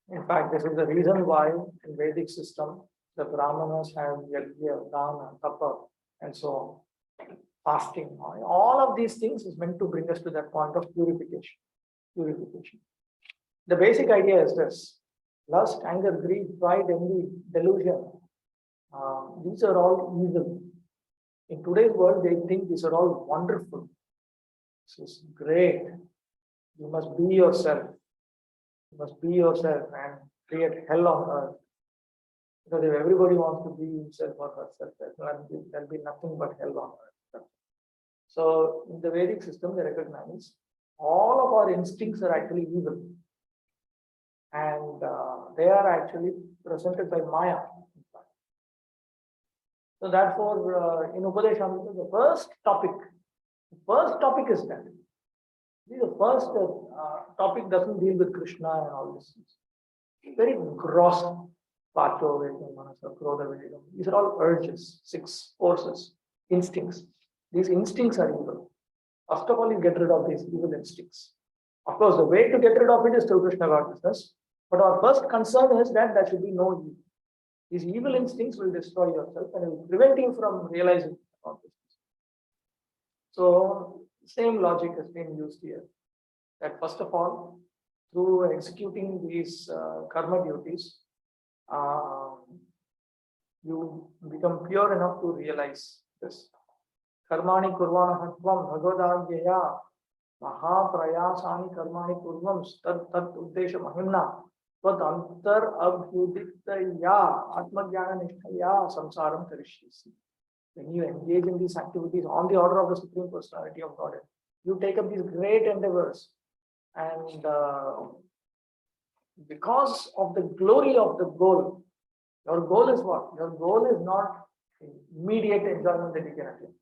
In fact, this is the reason why in Vedic system, the Brahmanas have yajna, dana, tapa, and so on. Fasting, all of these things is meant to bring us to that point of purification. The basic idea is this: lust, anger, greed, pride, envy, delusion. These are all evil. In today's world, they think these are all wonderful. This is great. You must be yourself. You must be yourself and create hell on earth. Because if everybody wants to be himself or herself, there'll be nothing but hell on earth. So in the Vedic system, they recognize all of our instincts are actually evil. And they are actually presented by Maya. So therefore, in Upadeshamrita, the first topic is that. The first topic doesn't deal with Krishna and all this. Very gross. These are all urges, 6 forces, instincts. These instincts are evil. First of all, you get rid of these evil instincts. Of course, the way to get rid of it is through Krishna consciousness. But our first concern is that there should be no evil. These evil instincts will destroy yourself and will prevent you from realizing consciousness. So, same logic has been used here. That first of all, through executing these karma duties, you become pure enough to realize this. Karmani kurvana hatvam bhagavadagya mahaprayasani karmani kurvam tat uddesha mahimna tvad antar abhudiktaya atmajnana nishtaya samsaram karishyasi. When you engage in these activities on the order of the Supreme Personality of Godhead, you take up these great endeavors, and because of the glory of the goal, your goal is what? Your goal is not immediate enjoyment that you can attain.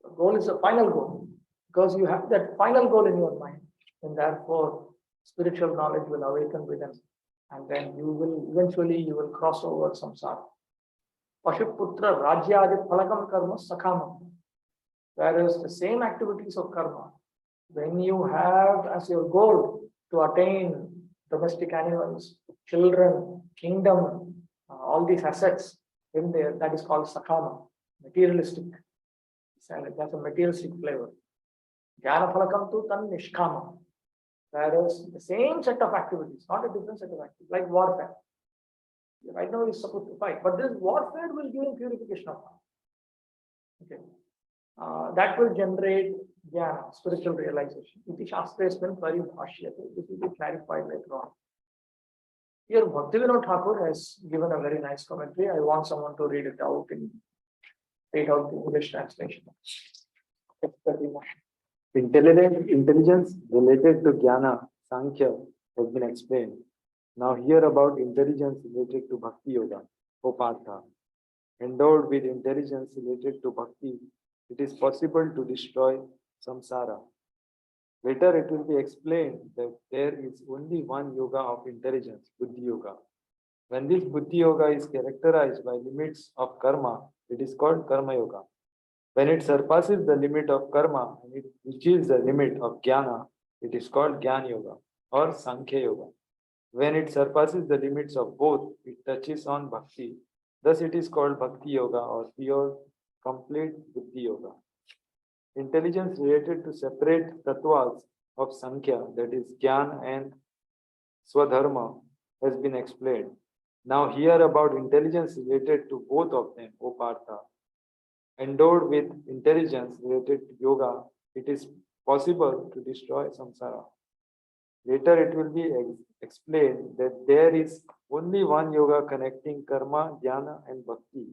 The goal is the final goal. Because you have that final goal in your mind, and therefore spiritual knowledge will awaken within, and then you will cross over samsara. Pashuputra Rajyadi Phalakam Karma Sakama. Whereas the same activities of karma, when you have as your goal to attain domestic animals, children, kingdom, all these assets in there, that is called sakama, materialistic. That's a materialistic flavor. Jnana Phalakam tu tan nishkama. Whereas the same set of activities, not a different set of activities, like warfare. Right now he's supposed to fight, but this warfare will give him purification of mind. Okay. That will generate jnana, spiritual realization. Iti Shastri has been paribhashyate. This will be clarified later on. Here Bhaktivinoda Thakur has given a very nice commentary. I want someone to read it out and read out the English translation. Intelligence related to Jnana, Sankhya has been explained. Now hear about intelligence related to Bhakti Yoga, O Partha. Endowed with intelligence related to Bhakti, it is possible to destroy samsara. Later it will be explained that there is only one yoga of intelligence, Buddhi Yoga. When this Buddhi Yoga is characterized by limits of karma, it is called Karma Yoga. When it surpasses the limit of karma and it reaches the limit of jnana, it is called Jnana Yoga or Sankhya Yoga. When it surpasses the limits of both, it touches on bhakti. Thus it is called Bhakti Yoga or pure, complete Buddhi Yoga. Intelligence related to separate tattvas of Sankhya, that is Jnana and Swadharma, has been explained. Now hear about intelligence related to both of them, O Partha. Endowed with intelligence related to yoga, it is possible to destroy samsara. Later it will be explained that there is only one yoga connecting karma, jnana and bhakti.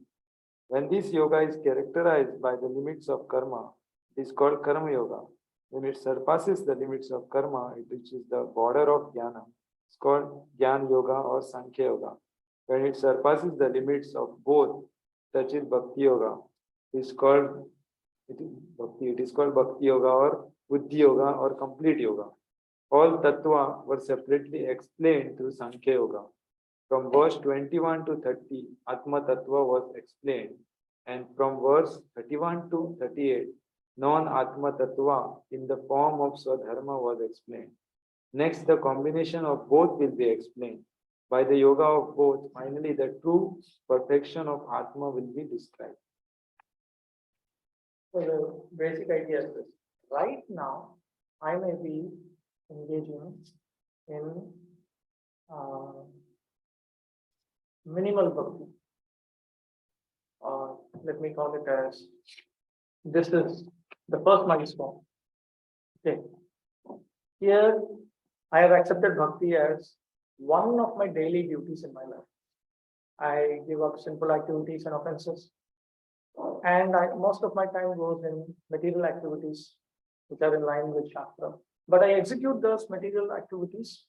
When this yoga is characterized by the limits of karma, it is called karma yoga. When it surpasses the limits of karma, it reaches the border of jnana. It's called jnana yoga or sankhya yoga. When it surpasses the limits of both, such as bhakti yoga, it is called bhakti yoga or buddhi yoga or complete yoga. All tattva were separately explained through Sankhya Yoga. From verse 21 to 30, Atma Tattva was explained, and from verse 31 to 38, non-Atma Tattva in the form of Swadharma was explained. Next, the combination of both will be explained. By the yoga of both, finally, the true perfection of Atma will be described. So the basic idea is this. Right now, I may be engaging in minimal bhakti. Let me call it as, this is the first milestone. Okay. Here, I have accepted bhakti as one of my daily duties in my life. I give up simple activities and offenses. And most of my time goes in material activities which are in line with Shastra. But I execute those material activities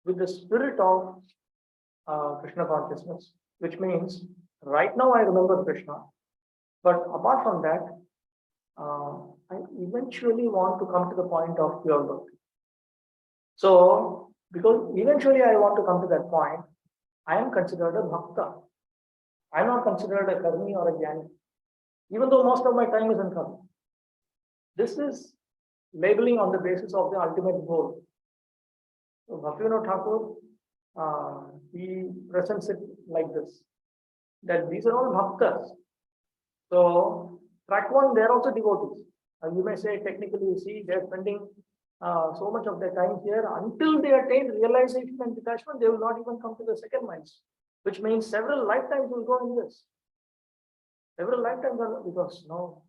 with the spirit of Krishna consciousness, which means right now I remember Krishna. But apart from that, I eventually want to come to the point of pure bhakti. So, because eventually I want to come to that point, I am considered a bhakta. I am not considered a karmi or a jnani, even though most of my time is in karma. This is labeling on the basis of the ultimate goal. So Bhaktivinoda Thakur, he presents it like this, that these are all bhaktas. So track one, they are also devotees. You may say technically, you see, they are spending so much of their time here until they attain realization and detachment, they will not even come to the second milestone, which means several lifetimes will go in this. Several lifetimes are, because no,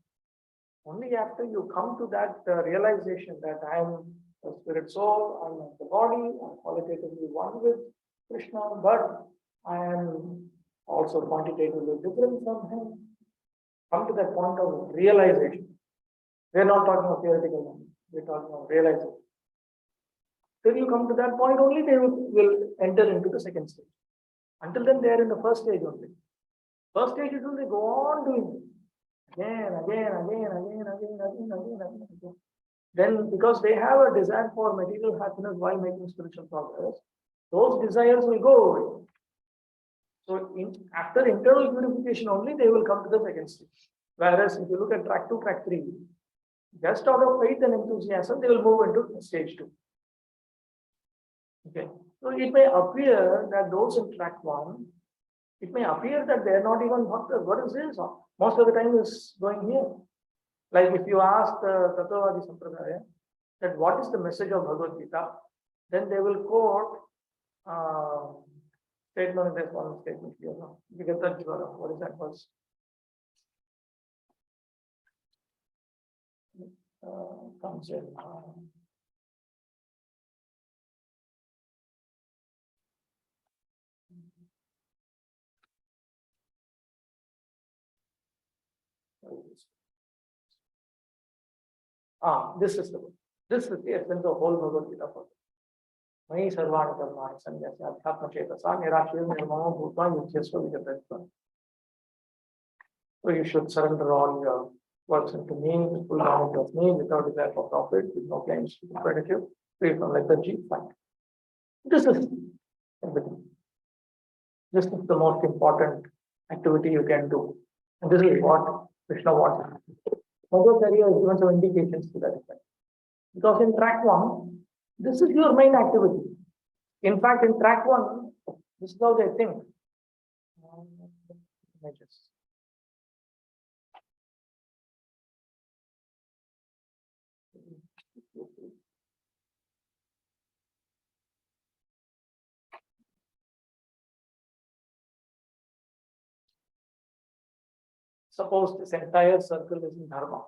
only after you come to that realization that I am a spirit soul, I am the body, I am qualitatively one with Krishna, but I am also quantitatively different from him. Come to that point of realization. We are not talking of theoretical knowledge, we are talking of realization. Till you come to that point only, they will enter into the second stage. Until then, they are in the first stage only. First stage is only go on doing it. Again. Then, because they have a desire for material happiness while making spiritual progress, those desires will go away. So, after internal purification only, they will come to the second stage. Whereas, if you look at track 2, track 3, just out of faith and enthusiasm, they will move into stage 2. Okay. So, it may appear that those in track 1, it may appear that they are not even bhaktas. What is this? Most of the time is going here. Like if you ask the Tattvavadi Sampradaya that what is the message of Bhagavad Gita, then they will quote statement, there's one statement here. What is that verse? Comes in. This is the one. This is the essence of whole Bhagavad Gita. Mai sarvani karmani sanyasya adhyatma chetasa nirashya nirmama bhutva yudhyasva vijatasva. So you should surrender all your works into me, full knowledge of me, without desire for profit, with no claims to gratitude, free from lethargy, fine. This is everything. This is the most important activity you can do. And this is what Krishna wants. Madhurya has given some indications to that effect. Because in track 1, this is your main activity. In fact, in track 1, this is how they think. Suppose this entire circle is in dharma.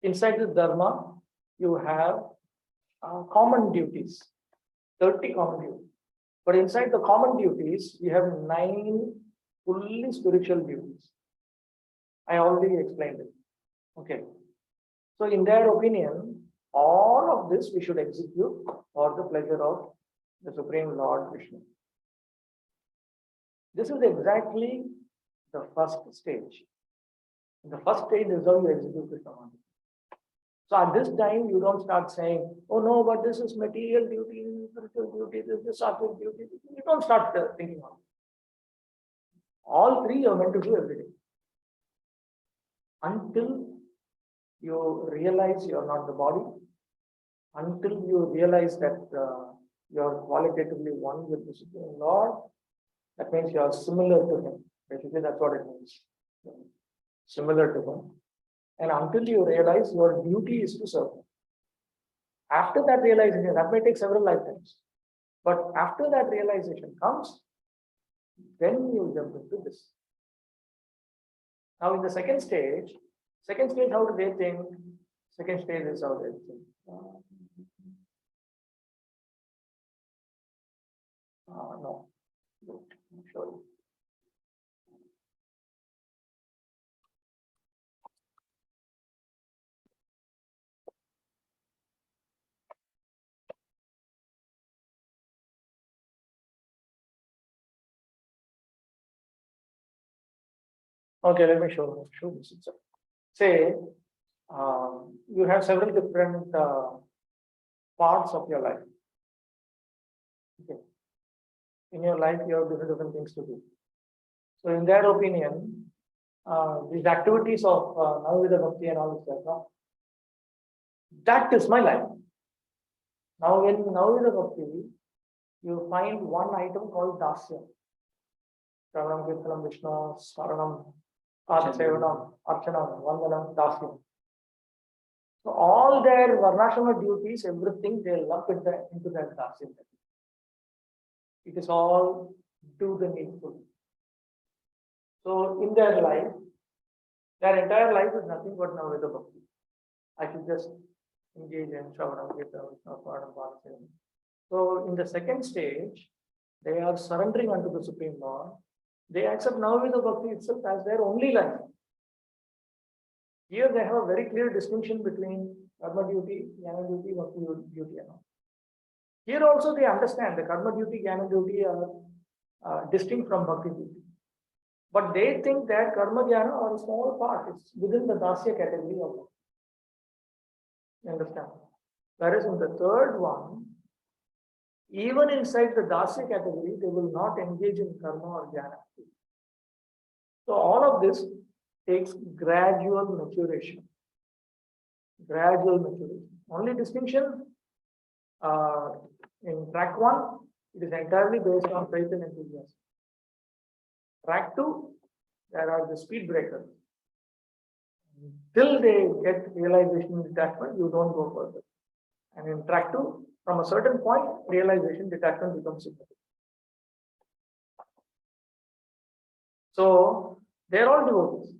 Inside this dharma, you have common duties. 30 common duties. But inside the common duties, we have 9 fully spiritual duties. I already explained it. Okay. So in their opinion, all of this we should execute for the pleasure of the Supreme Lord Vishnu. This is exactly the first stage. The first stage is how you execute Krishna consciousness. So at this time, you don't start saying, oh no, but this is material duty, this is spiritual duty, this is sattvic duty. You don't start thinking of it. All 3 are meant to do every day. Until you realize you are not the body, until you realize that you are qualitatively one with the Supreme Lord, that means you are similar to Him. Basically, that's what it means. Similar to Him. And until you realize your duty is to serve Him. After that realization, that may take several lifetimes. But after that realization comes, then you jump into this. Now, in the second stage, how do they think? Second stage is how they think. No, I'm sure. Okay, let me show this. Say, you have several different parts of your life. Okay. In your life, you have different things to do. So, in their opinion, these activities of Navavida Bhakti and all this stuff, that is my life. Now, in Navavida Bhakti, you find one item called Dasya. Shravanam, Kirtanam, Vishnu, Smaranam, Sevanam, Archanam, Vandanam, Dasya. So all their Varnashrama duties, everything they lump into that Dasya. It is all do the needful. So in their life, their entire life is nothing but Navavida Bhakti. I should just engage in Shravanam, Kirtanam, Vishnu, Smaranam, Sevanam. So in the second stage, they are surrendering unto the Supreme Lord. They accept Navavida Bhakti itself as their only life. Here they have a very clear distinction between karma duty, jnana duty, bhakti duty. Here also they understand the karma duty, jnana duty are distinct from bhakti duty. But they think that karma jnana are a small part. It's within the dasya category of bhakti. You understand? Whereas in the third one, even inside the dasya category, they will not engage in karma or jnana. So all of this takes gradual maturation. Gradual maturation. Only distinction in track 1, it is entirely based on faith and enthusiasm. Track 2, there are the speed breakers. Till they get realization and detachment, you don't go further. And in track 2, from a certain point, realization, detachment becomes significant. So they are all devotees.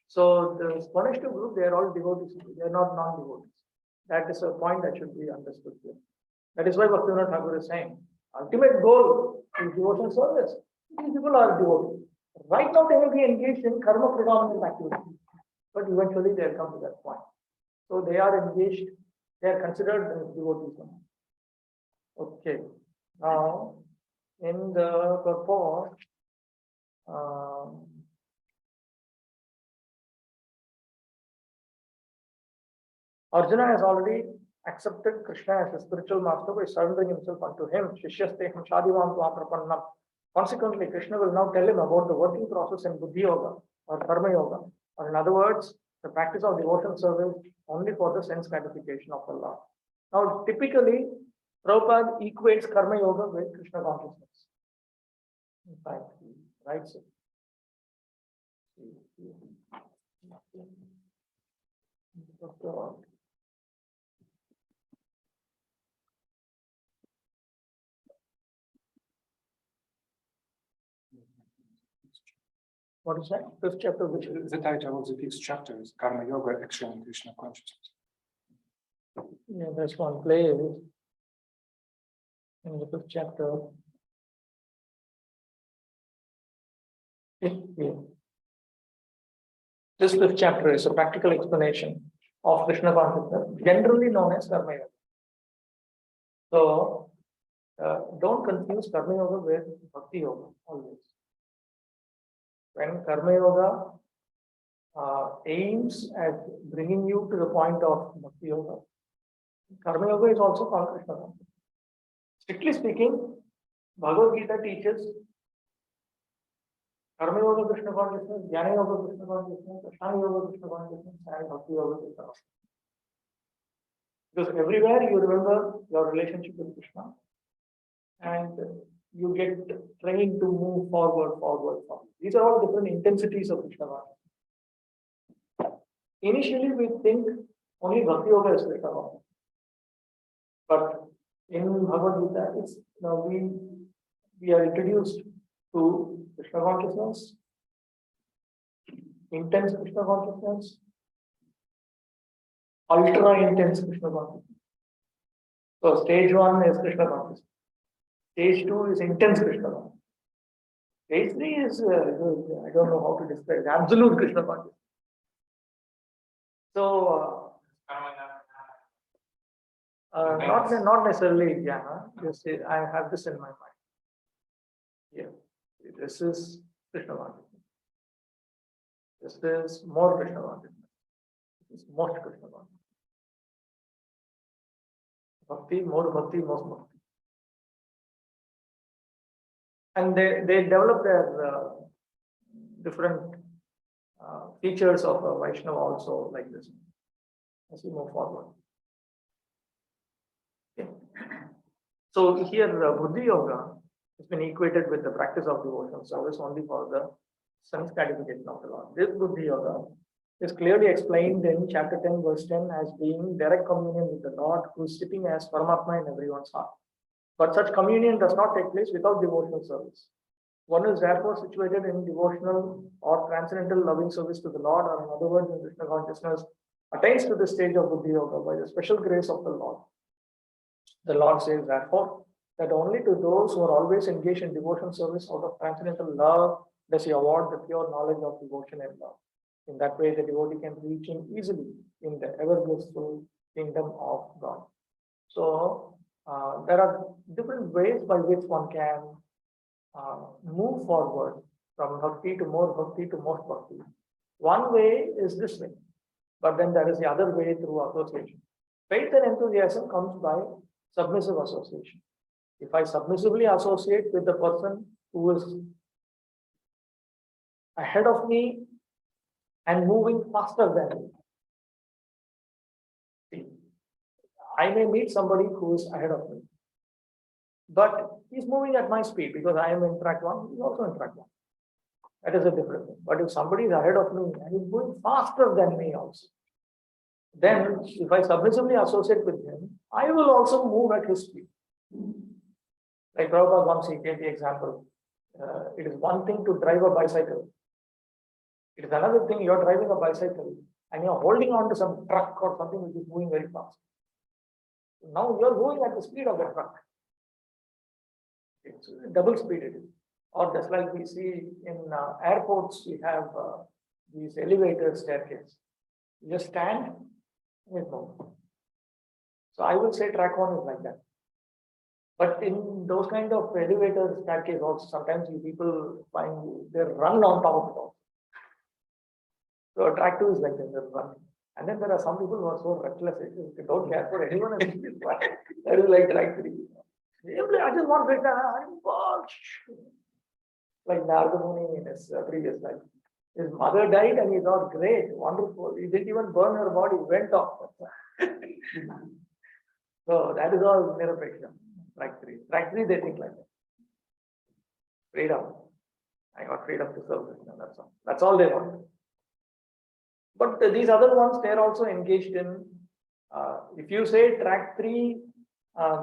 So the Swanishta group, they are all devotees. They are not non-devotees. That is a point that should be understood here. That is why Bhaktivinoda Thakur is saying, ultimate goal is devotional service. These people are devotees. Right now they may be engaged in karma predominant activity, but eventually they'll come to that point. So they are engaged, they are considered as devotees. Okay. Now, in the purport, Arjuna has already accepted Krishna as a spiritual master by surrendering himself unto him. Shishyasteham shadivam prapanam. Consequently, Krishna will now tell him about the working process in Buddhi Yoga or Karma Yoga. Or in other words, the practice of devotional service only for the sense gratification of Allah. Now, typically, Prabhupada equates Karma Yoga with Krishna consciousness. In fact, he writes it. What is that? Fifth chapter, which is The title of the fifth chapter is Karma Yoga, Action and Krishna Consciousness. yeah, there's one place. in the 5th chapter. Yeah. This 5th chapter is a practical explanation of Krishna consciousness, generally known as Karma Yoga. So, don't confuse Karma Yoga with Bhakti Yoga always. When Karma Yoga aims at bringing you to the point of Bhakti Yoga, Karma Yoga is also called Krishna consciousness. Strictly speaking, Bhagavad Gita teaches Karma Yoga Krishna consciousness, Jnana Yoga Krishna consciousness, Ashtanga Yoga Krishna consciousness, and Bhakti Yoga Krishna consciousness. Because everywhere you remember your relationship with Krishna and you get trained to move forward. These are all different intensities of Krishna consciousness. Initially, we think only Bhakti Yoga is Krishna consciousness. But in Bhagavad Gita, it's now we are introduced to Krishna consciousness, intense Krishna consciousness, ultra intense Krishna consciousness. So stage 1 is Krishna consciousness. Stage 2 is intense Krishna consciousness. Stage 3 is I don't know how to describe it, absolute Krishna consciousness. So not necessarily jnana. Just say I have this in my mind. Here, this is Krishna consciousness. This is more Krishna consciousness. This is most Krishna consciousness. Bhakti, more bhakti, most bhakti. And they develop their different features of a Vaishnava also like this as we move forward. Okay. So here Buddhi Yoga has been equated with the practice of devotional service only for the sense gratification of the Lord. This Buddhi Yoga is clearly explained in chapter 10 verse 10 as being direct communion with the Lord who is sitting as Paramatma in everyone's heart. But such communion does not take place without devotional service. One is therefore situated in devotional or transcendental loving service to the Lord, or in other words, in Krishna consciousness, attains to the stage of Buddhi Yoga by the special grace of the Lord. The Lord says, therefore, that only to those who are always engaged in devotional service out of transcendental love does he award the pure knowledge of devotion and love. In that way, the devotee can reach him easily in the ever blissful kingdom of God. So, there are different ways by which one can move forward from bhakti to more bhakti to most bhakti. One way is this way, but then there is the other way through association. Faith and enthusiasm comes by submissive association. If I submissively associate with the person who is ahead of me and moving faster than me, see, I may meet somebody who is ahead of me, but he's moving at my speed because I am in track 1, he's also in track 1. That is a different thing. But if somebody is ahead of me and he's moving faster than me also, then if I submissively associate with him, I will also move at his speed. Like Prabhupada once he gave the example, it is one thing to drive a bicycle. It is another thing you're driving a bicycle and you're holding on to some truck or something which is moving very fast. Now you're going at the speed of the truck. It's double speed it is. Or just like we see in airports, we have these elevator staircase. You just stand and it moves. So I would say track 1 is like that. But in those kind of elevator staircase also, sometimes you people find they run on top of it also. So track 2 is like that, they're running. And then there are some people who are so reckless, they don't care for anyone else. That is like track 3. I just want Krishna. Like Narada Muni in his previous life. His mother died and he thought, great, wonderful. He didn't even burn her body, went off. So that is all Nirapeksha. Track 3. Track 3, they think like that. Freedom. I got freedom to serve Krishna, that's all. That's all they want. But these other ones, they are also engaged in, if you say track 3,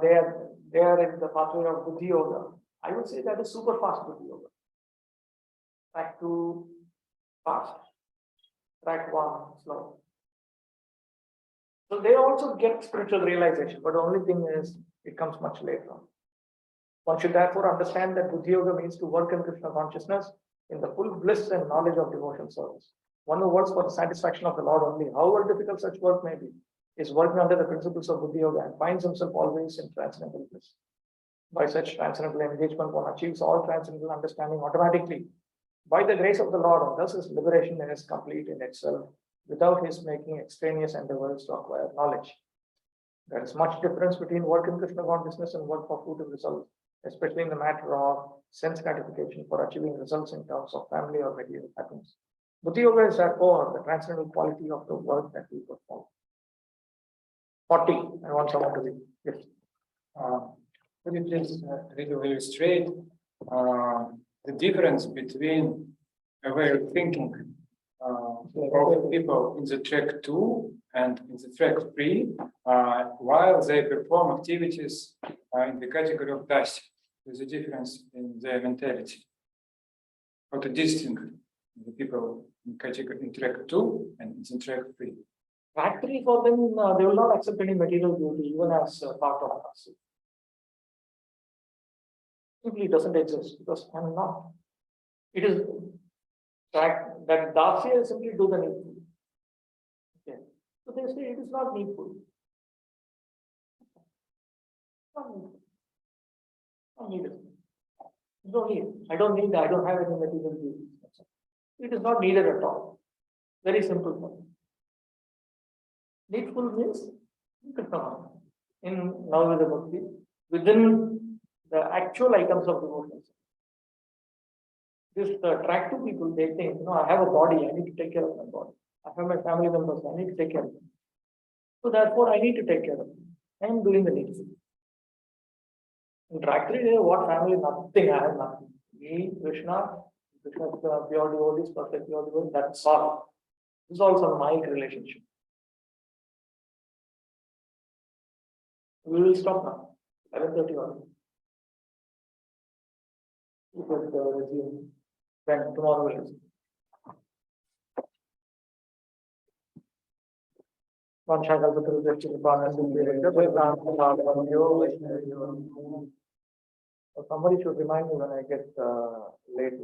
they are in the pathway of Buddhi Yoga. I would say that is super fast Buddhi Yoga. Track 2, fast. Track 1, slow. So they also get spiritual realization, but the only thing is, it comes much later on. One should therefore understand that Buddhi Yoga means to work in Krishna consciousness in the full bliss and knowledge of devotion service. One who works for the satisfaction of the Lord only, however difficult such work may be, is working under the principles of Buddhi Yoga and finds himself always in transcendental bliss. By such transcendental engagement, one achieves all transcendental understanding automatically by the grace of the Lord, and thus his liberation is complete in itself without his making extraneous endeavors to acquire knowledge. There is much difference between work in Krishna consciousness and work for fruitive results, especially in the matter of sense gratification for achieving results in terms of family or material happiness. Buddhi Yoga is therefore the transcendental quality of the work that we perform. 40, I want someone to read. Yes. Could you please illustrate the difference between a way of thinking of people in the track 2 and in the track 3 while they perform activities in the category of dasya? There's a difference in their mentality. How to distinguish the people in category in track 2 and in track 3? Track 3 for them, they will not accept any material beauty even as part of us. Simply doesn't exist because I'm not. It is track that dasya simply do the needful. Okay. So they say it is not needful. Not needful. Not needed. No need. I don't need that. I don't have any material beauty. It is not needed at all. Very simple for me. Needful means in Navavida Bhakti, within the actual items of devotion. This track 2 people, they think, I have a body, I need to take care of my body. I have my family members, I need to take care of them. So therefore, I need to take care of them. I am doing the needful. In track 3, what family? Nothing, I have nothing. Me, Krishna, pure devotees, perfect pure devotees, that's all. This is also my relationship. We will stop now. 11:31. You could resume. Then tomorrow we'll resume. Somebody should remind me when I get late.